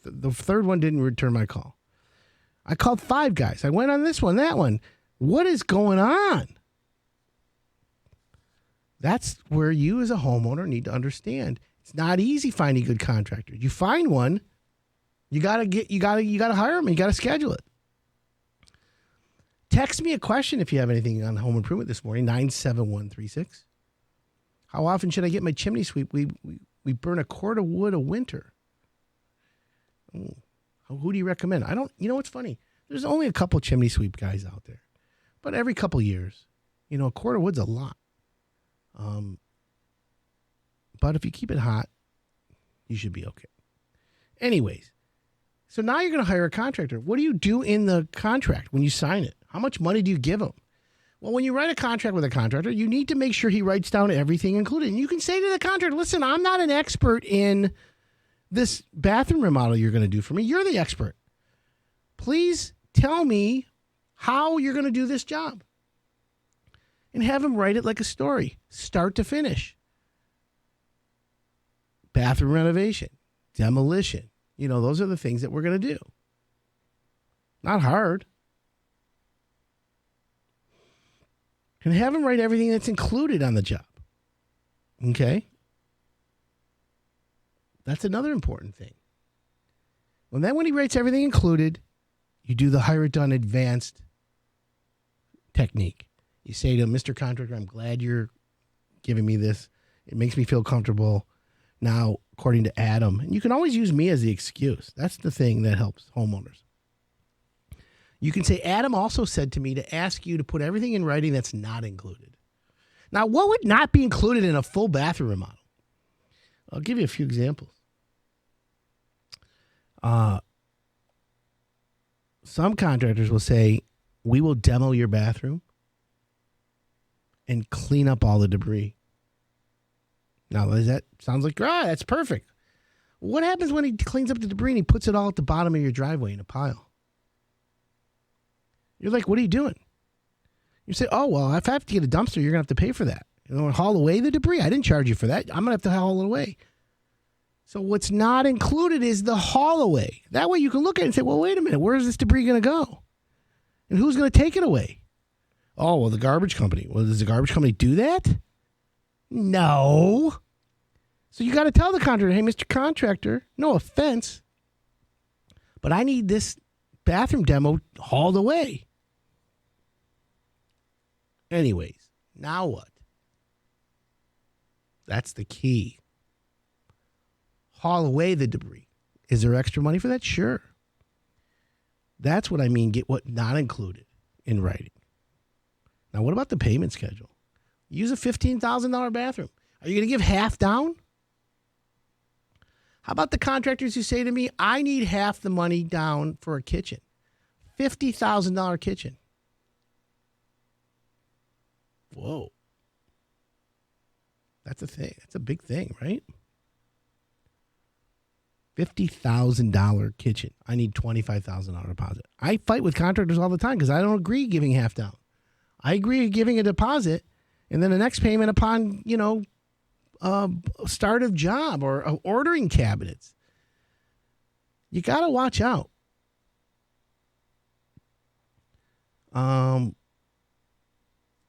The third one didn't return my call. I called 5 guys. I went on this one, that one. What is going on? That's where you as a homeowner need to understand. It's not easy finding good contractors. You find one, you gotta hire them and you gotta schedule it. Text me a question if you have anything on home improvement this morning, 97136. How often should I get my chimney sweep? We burn a cord of wood a winter. Ooh. Who do you recommend? What's funny? There's only a couple chimney sweep guys out there. But every couple years, a cord of wood's a lot. But if you keep it hot, you should be okay. Anyways, so now you're going to hire a contractor. What do you do in the contract when you sign it? How much money do you give them? Well, when you write a contract with a contractor, you need to make sure he writes down everything included. And you can say to the contractor, listen, I'm not an expert in this bathroom remodel you're going to do for me. You're the expert. Please tell me how you're going to do this job. And have him write it like a story, start to finish. Bathroom renovation, demolition. Those are the things that we're going to do. Not hard. And have him write everything that's included on the job. Okay? That's another important thing. When he writes everything included, you do the Hire It Done advanced technique. You say to him, Mr. Contractor, I'm glad you're giving me this. It makes me feel comfortable. Now, according to Adam, and you can always use me as the excuse. That's the thing that helps homeowners. You can say, Adam also said to me to ask you to put everything in writing that's not included. Now, what would not be included in a full bathroom remodel? I'll give you a few examples. Some contractors will say, we will demo your bathroom and clean up all the debris. Now, that sounds like, that's perfect. What happens when he cleans up the debris and he puts it all at the bottom of your driveway in a pile? You're like, what are you doing? You say, oh, well, if I have to get a dumpster, you're going to have to pay for that. You know, haul away the debris. I didn't charge you for that. I'm going to have to haul it away. So what's not included is the haul away. That way you can look at it and say, well, wait a minute. Where is this debris going to go? And who's going to take it away? Oh, well, the garbage company. Well, does the garbage company do that? No. So you got to tell the contractor, hey, Mr. Contractor, no offense, but I need this bathroom demo hauled away. Anyways, now what? That's the key. Haul away the debris. Is there extra money for that? Sure. That's what I mean, get what not included in writing. Now, what about the payment schedule? Use a $15,000 bathroom. Are you going to give half down? How about the contractors who say to me, I need half the money down for a kitchen? $50,000 kitchen. Whoa. That's a thing. That's a big thing, right? $50,000 kitchen. I need $25,000 deposit. I fight with contractors all the time because I don't agree giving half down. I agree giving a deposit and then the next payment upon, start of job or ordering cabinets. You got to watch out.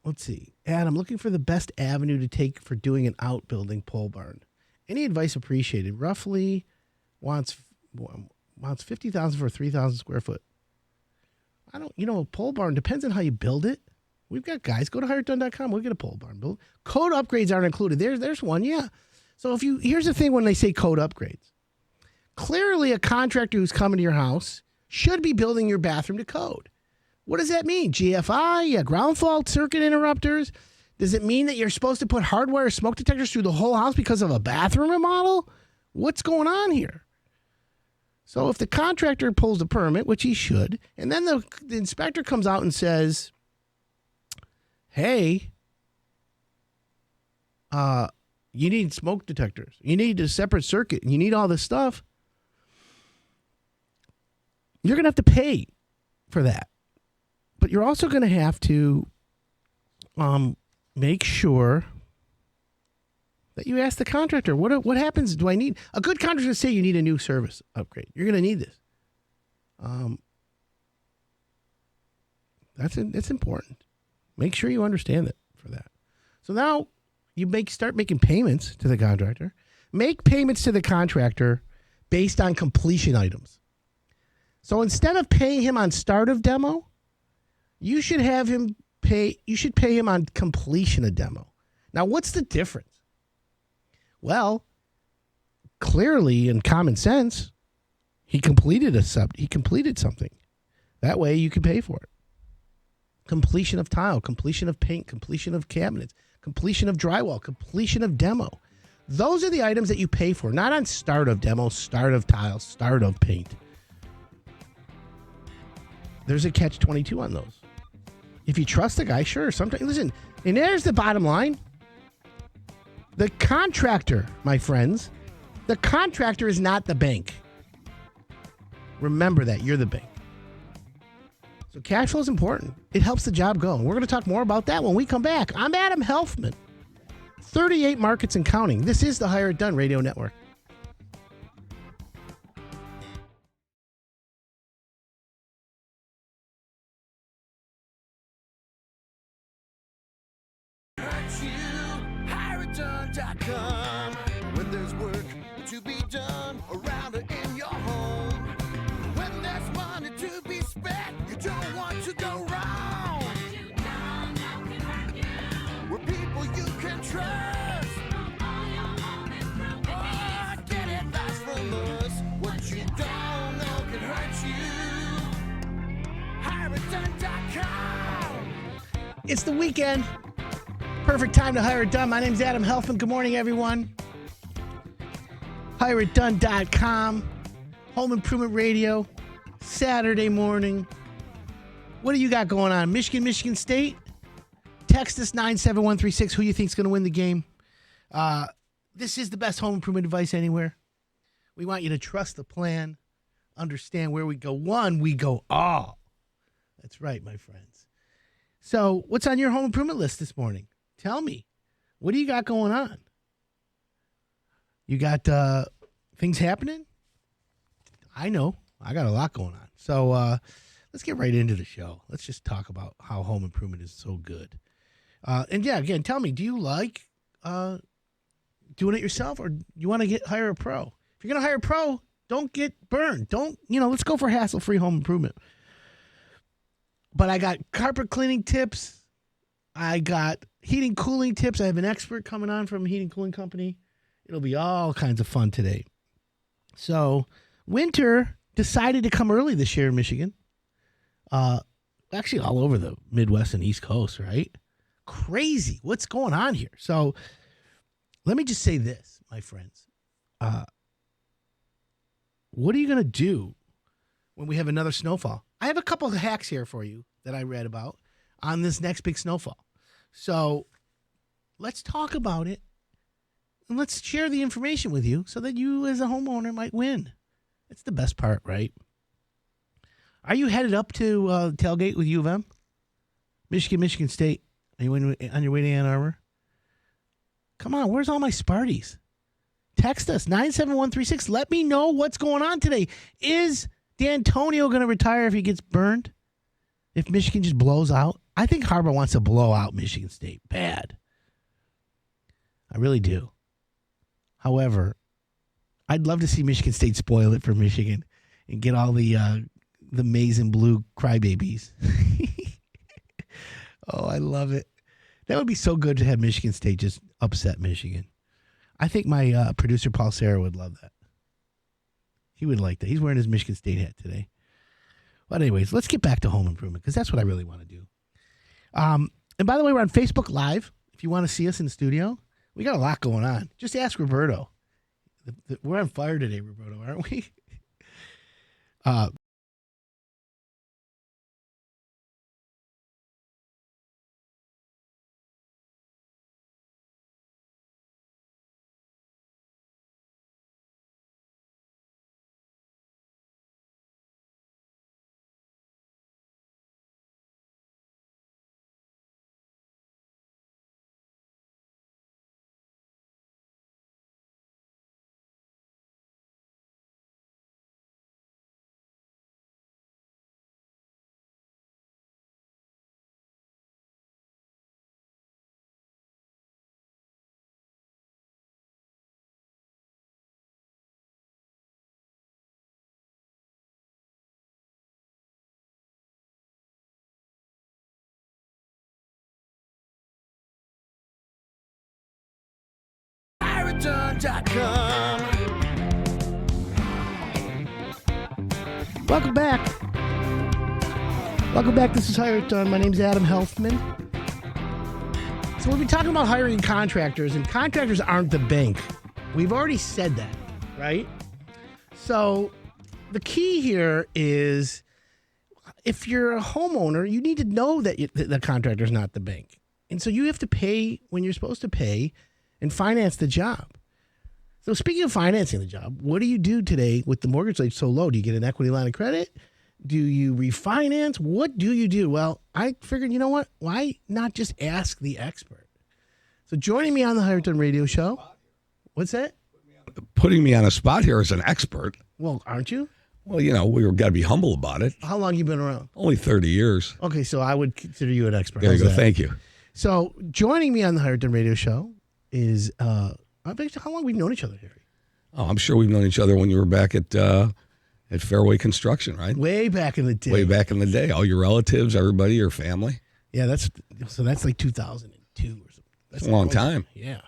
Let's see. Adam, looking for the best avenue to take for doing an outbuilding pole barn. Any advice appreciated? Roughly wants $50,000 for a 3,000 square foot. A pole barn depends on how you build it. We've got guys. Go to hireitdone.com. We'll get a pole barn built. Code upgrades aren't included. There's one, yeah. So here's the thing when they say code upgrades. Clearly, a contractor who's coming to your house should be building your bathroom to code. What does that mean? GFI, ground fault circuit interrupters. Does it mean that you're supposed to put hardwire smoke detectors through the whole house because of a bathroom remodel? What's going on here? So if the contractor pulls the permit, which he should, and then the inspector comes out and says, hey, you need smoke detectors. You need a separate circuit. You need all this stuff. You're going to have to pay for that. But you're also going to have to make sure that you ask the contractor, what happens? Do I need a good contractor to say you need a new service upgrade? You're going to need this. It's important. Make sure you understand it for that. So now you start making payments to the contractor. Make payments to the contractor based on completion items. So instead of paying him on start of demo, you should have him pay. You should pay him on completion of demo. Now, what's the difference? Well, clearly, in common sense, he completed something. That way, you can pay for it. Completion of tile, completion of paint, completion of cabinets, completion of drywall, completion of demo. Those are the items that you pay for, not on start of demo, start of tile, start of paint. There's a catch-22 on those. If you trust the guy, sure. Sometimes, listen, and there's the bottom line. The contractor, my friends, the contractor is not the bank. Remember that. You're the bank. So cash flow is important. It helps the job go. And we're going to talk more about that when we come back. I'm Adam Helfman. 38 markets and counting. This is the Hire It Done Radio Network. HireItDone.com. When there's work to be done around or in your home, when there's money to be spent, you don't want to go wrong. We're people you can trust. Oh, get advice from us. What you don't know can hurt you. HireItDone.com. It's the weekend. Perfect time to hire it done. My name's Adam Helfman. Good morning, everyone. HireItDone.com. Home Improvement Radio. Saturday morning. What do you got going on? Michigan State? Text us 97136. Who you think's going to win the game? This is the best home improvement advice anywhere. We want you to trust the plan, understand where we go one, we go all. That's right, my friends. So what's on your home improvement list this morning? Tell me. What do you got going on? You got things happening? I know. I got a lot going on. So let's get right into the show. Let's just talk about how home improvement is so good. And yeah, again, tell me, do you like doing it yourself, or you want to hire a pro? If you're going to hire a pro, don't get burned. Let's go for hassle-free home improvement. But I got carpet cleaning tips. I got heating, cooling tips. I have an expert coming on from a heating, cooling company. It'll be all kinds of fun today. So winter decided to come early this year in Michigan. Actually all over the Midwest and East Coast, right? Crazy. What's going on here? So let me just say this, my friends. What are you going to do when we have another snowfall? I have a couple of hacks here for you that I read about on this next big snowfall. So let's talk about it, and let's share the information with you so that you as a homeowner might win. That's the best part, right? Are you headed up to tailgate with U of M? Michigan State? Are you on your way to Ann Arbor? Come on, where's all my Sparties? Text us, 97136. Let me know what's going on today. Is D'Antonio going to retire if he gets burned? If Michigan just blows out? I think Harbaugh wants to blow out Michigan State. Bad. I really do. However, I'd love to see Michigan State spoil it for Michigan and get all the maize and blue crybabies. Oh, I love it. That would be so good to have Michigan State just upset Michigan. I think my producer, Paul Serra, would love that. He would like that. He's wearing his Michigan State hat today. But anyways, let's get back to home improvement because that's what I really want to do. And by the way, we're on Facebook Live. If you want to see us in the studio, we got a lot going on. Just ask Roberto. We're on fire today, Roberto, aren't we? Welcome back. This is Hire It Done. My name's Adam Helfman. So we've been talking about hiring contractors, and contractors aren't the bank. We've already said that, right? So the key here is if you're a homeowner, you need to know that the contractor's not the bank. And so you have to pay when you're supposed to pay and finance the job. So speaking of financing the job, what do you do today with the mortgage rate so low? Do you get an equity line of credit? Do you refinance? What do you do? Well, I figured, you know what? Why not just ask the expert? So joining me on the Hire It Done radio show. What's that? Putting me on a spot here as an expert. Well, aren't you? Well, we've got to be humble about it. How long you been around? Only 30 years. Okay, so I would consider you an expert. There you go. Thank you. So joining me on the Hire It Done radio show is... how long we've known each other, Harry? Oh, I'm sure we've known each other when you were back at Fairway Construction, right? Way back in the day. Way back in the day. All your relatives, everybody, your family. Yeah, that's like 2002 or something. That's a long time. Yeah.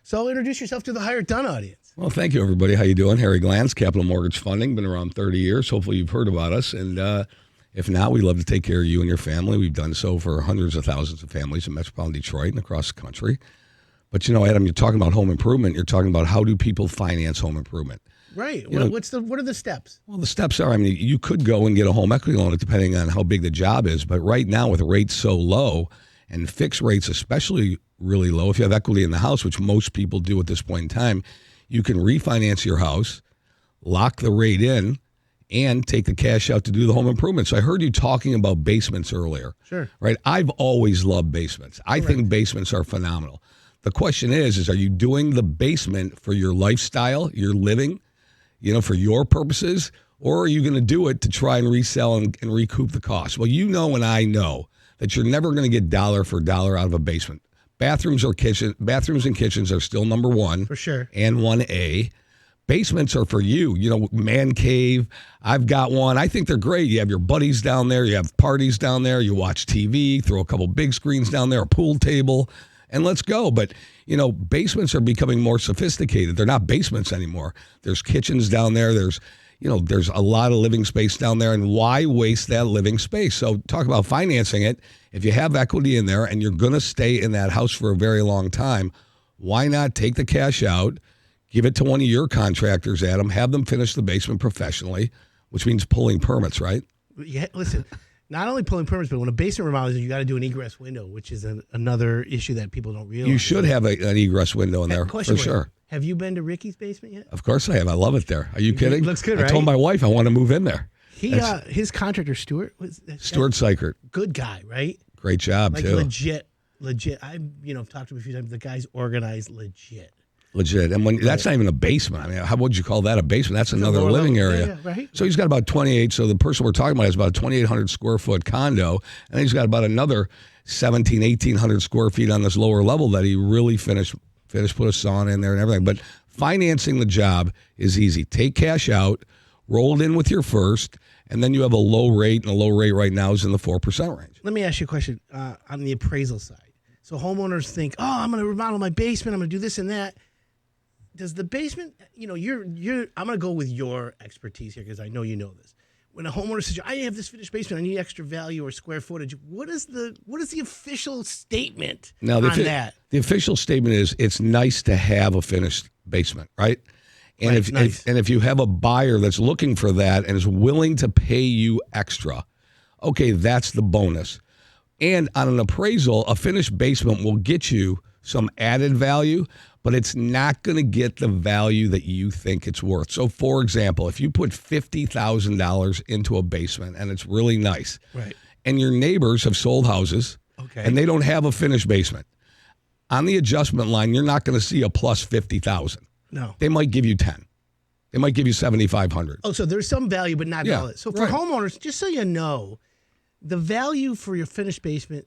So introduce yourself to the Hire It Done audience. Well, thank you, everybody. How you doing? Harry Glantz, Capital Mortgage Funding. Been around 30 years. Hopefully you've heard about us. And if not, we love to take care of you and your family. We've done so for hundreds of thousands of families in metropolitan Detroit and across the country. But, Adam, you're talking about home improvement. You're talking about how do people finance home improvement. Right. What are the steps? Well, the steps are, you could go and get a home equity loan depending on how big the job is. But right now with rates so low and fixed rates especially really low, if you have equity in the house, which most people do at this point in time, you can refinance your house, lock the rate in, and take the cash out to do the home improvement. So I heard you talking about basements earlier. Sure. Right? I've always loved basements. I think basements are phenomenal. The question is are you doing the basement for your lifestyle, your living, for your purposes, or are you going to do it to try and resell and recoup the cost? Well, and I know that you're never going to get dollar for dollar out of a basement. Bathrooms and kitchens are still number one. For sure. And 1A. Basements are for you, man cave. I've got one. I think they're great. You have your buddies down there. You have parties down there. You watch TV, throw a couple big screens down there, a pool table, and let's go. But, basements are becoming more sophisticated. They're not basements anymore. There's kitchens down there. There's a lot of living space down there. And why waste that living space? So talk about financing it. If you have equity in there and you're going to stay in that house for a very long time, why not take the cash out? Give it to one of your contractors, Adam. Have them finish the basement professionally, which means pulling permits, right? Yeah, listen, not only pulling permits, but when a basement remodels, you got to do an egress window, which is another issue that people don't realize. You should have an egress window in there, for sure. Have you been to Ricky's basement yet? Of course I have. I love it there. Are you kidding? It looks good, right? I told my wife I want to move in there. His contractor, Stuart Sykert. Good guy, right? Great job, too. Legit. I've talked to him a few times. The guy's organized legit. And that's not even a basement. I mean, how would you call that a basement? That's another living area. Yeah, right. So he's got about 28. So the person we're talking about has about a 2,800 square foot condo, and he's got about another 1,800 square feet on this lower level that he really finished, put a sauna in there and everything. But financing the job is easy. Take cash out, roll it in with your first, and then you have a low rate, and the low rate right now is in the 4% range. Let me ask you a question on the appraisal side. So homeowners think, I'm going to remodel my basement. I'm going to do this and that. Does the basement, I'm going to go with your expertise here because I know you know this. When a homeowner says, I have this finished basement, I need extra value or square footage, what is the official statement on that? The official statement is it's nice to have a finished basement, right? And if you have a buyer that's looking for that and is willing to pay you extra, okay, that's the bonus. And on an appraisal, a finished basement will get you some added value, but it's not going to get the value that you think it's worth. So, for example, if you put $50,000 into a basement and it's really nice, right, and your neighbors have sold houses, and they don't have a finished basement, on the adjustment line, you're not going to see a plus 50,000. No, they might give you 10. They might give you 7,500. Oh, so there's some value, but not all. So for homeowners, just so you know, the value for your finished basement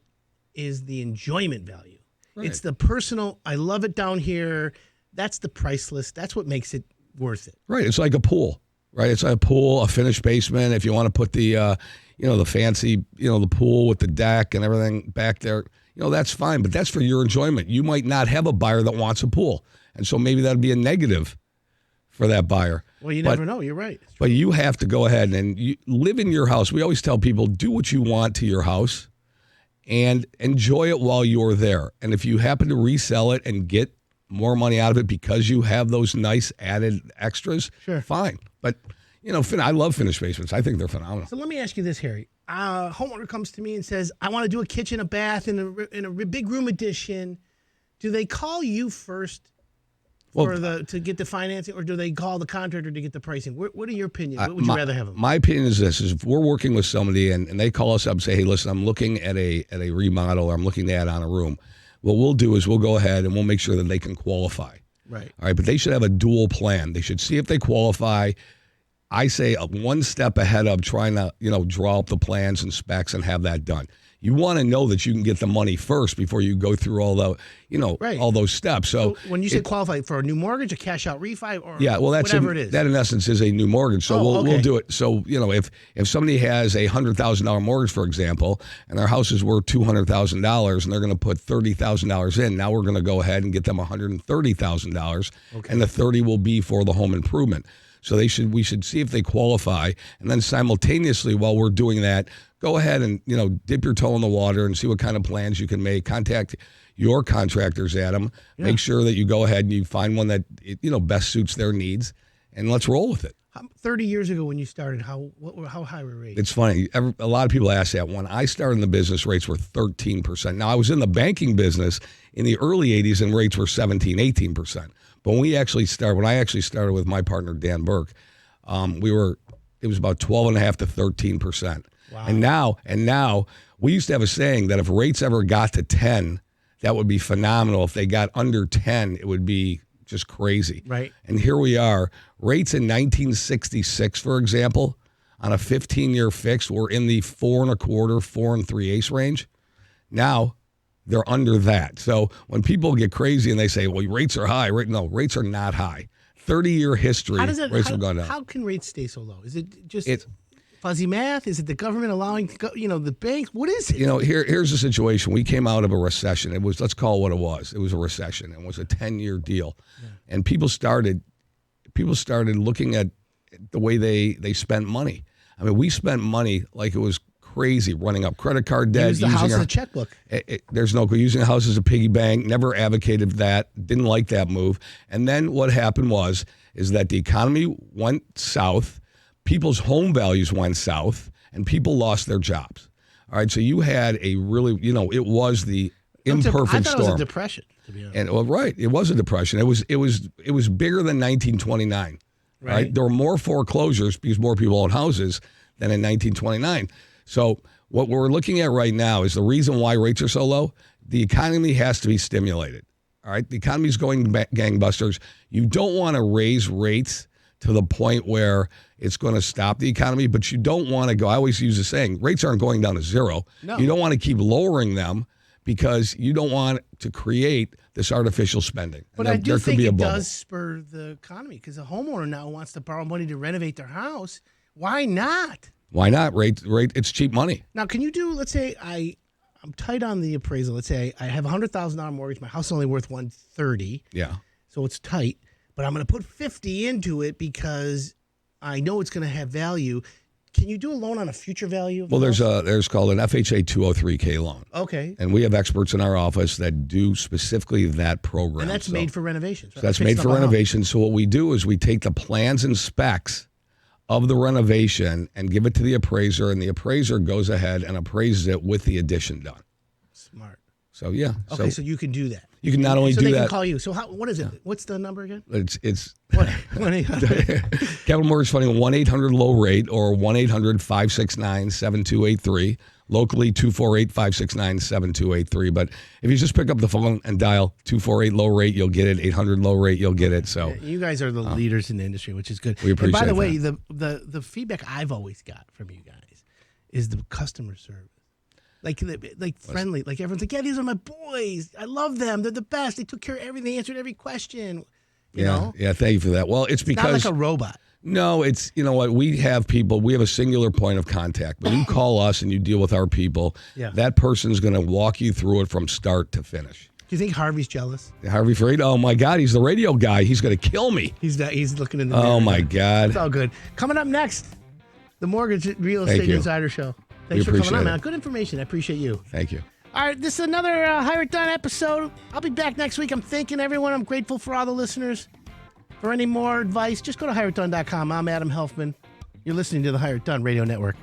is the enjoyment value. Right. It's the personal, I love it down here. That's the priceless. That's what makes it worth it. Right. It's like a pool, right? It's like a pool, a finished basement. If you want to put the, the fancy, the pool with the deck and everything back there, that's fine. But that's for your enjoyment. You might not have a buyer that wants a pool. And so maybe that'd be a negative for that buyer. Well, you never know. You're right. But you have to go ahead and you live in your house. We always tell people, do what you want to your house and enjoy it while you're there. And if you happen to resell it and get more money out of it because you have those nice added extras, fine. But, I love finished basements. I think they're phenomenal. So let me ask you this, Harry. A homeowner comes to me and says, I want to do a kitchen, a bath, in a big room addition. Do they call you first to get the financing, or do they call the contractor to get the pricing? What are your opinions? What would you rather have them? My opinion is this: is if we're working with somebody and they call us up and say, "Hey, listen, I'm looking at a remodel, or I'm looking to add on a room," what we'll do is we'll go ahead and we'll make sure that they can qualify. Right. All right, but they should have a dual plan. They should see if they qualify. I say one step ahead of trying to draw up the plans and specs and have that done. You want to know that you can get the money first before you go through all the, all those steps. So when you say qualify for a new mortgage, a cash out refi, or whatever it is, that in essence is a new mortgage. So we'll do it. So if somebody has a $100,000 mortgage, for example, and their house is worth $200,000, and they're going to put $30,000 in, now we're going to go ahead and get them $130,000, and the $30,000 will be for the home improvement. So we should see if they qualify, and then simultaneously while we're doing that, go ahead and dip your toe in the water and see what kind of plans you can make. Contact your contractors, Adam. Yeah. Make sure that you go ahead and you find one that best suits their needs, and let's roll with it. 30 years ago when you started, how high were rates? It's funny. A lot of people ask that. When I started in the business, rates were 13%. Now, I was in the banking business in the early 80s, and rates were 17, 18%. But when I actually started with my partner, Dan Burke, it was about 12.5 to 13%. Wow. And now we used to have a saying that if rates ever got to 10, that would be phenomenal. If they got under 10, it would be just crazy. Right. And here we are. Rates in 1966, for example, on a 15-year fixed were in the 4.25, 4 3/8 range. Now they're under that. So when people get crazy and they say, well, rates are high, no, rates are not high. 30-year history, rates have gone down. How can rates stay so low? Is it just fuzzy math? Is it the government allowing, the banks? What is it? Here's the situation. We came out of a recession. It was, let's call it what it was. It was a recession. It was a 10-year deal. Yeah. And people started looking at the way they spent money. I mean, we spent money like it was crazy, running up credit card debt. Use the house as a checkbook. There's no using a house as a piggy bank. Never advocated that. Didn't like that move. And then what happened is that the economy went south, people's home values went south, and people lost their jobs. All right, so you had a really, it was the imperfect storm. I thought it was a depression, to be honest. And right, it was a depression. It was bigger than 1929. Right? There were more foreclosures because more people own houses than in 1929. So what we're looking at right now is the reason why rates are so low. The economy has to be stimulated. All right, the economy is going gangbusters. You don't want to raise rates to the point where it's going to stop the economy, but you don't want to go. I always use the saying, rates aren't going down to zero. No. You don't want to keep lowering them because you don't want to create this artificial spending. But I do think it does spur the economy because a homeowner now wants to borrow money to renovate their house. Why not? Why not? Rate, it's cheap money. Now, can you do, let's say I'm tight on the appraisal. Let's say I have a $100,000 mortgage. My house is only worth $130,000. Yeah. So it's tight, but I'm going to put $50,000 into it because I know it's going to have value. Can you do a loan on a future value? Well, there's called an FHA 203K loan. Okay. And we have experts in our office that do specifically that program. And that's made for renovations. Right? So that's made for renovations. So what we do is we take the plans and specs of the renovation and give it to the appraiser, and the appraiser goes ahead and appraises it with the addition done. Smart. So yeah. Okay, so you can do that. You can not only do that. So they can call you. So what is it? What's the number again? It's 1-800. Capital Mortgage Funding 1-800-LOW-RATE or 1-800-569-7283. Locally 248-569-7283. But if you just pick up the phone and dial 248-LOW-RATE, you'll get it. 800-LOW-RATE, you'll get it. So you guys are the leaders in the industry, which is good. We appreciate and by the way, that. the feedback I've always got from you guys is the customer service. Like friendly. Like everyone's like, yeah, these are my boys. I love them. They're the best. They took care of everything. They answered every question. You know? Yeah, thank you for that. Well, it's because not like a robot. No, it's, you know what, we have a singular point of contact. When you call us and you deal with our people, that person's going to walk you through it from start to finish. Do you think Harvey's jealous? Harvey Freed? Oh, my God, he's the radio guy. He's going to kill me. He's looking in the mirror. Oh, my God. It's all good. Coming up next, the Mortgage Real Estate Insider Show. Thanks for coming on, man. Good information. I appreciate you. Thank you. All right, this is another Hire It Done episode. I'll be back next week. I'm thanking everyone. I'm grateful for all the listeners. For any more advice, just go to hireitdone.com. I'm Adam Helfman. You're listening to the Hire It Done Radio Network.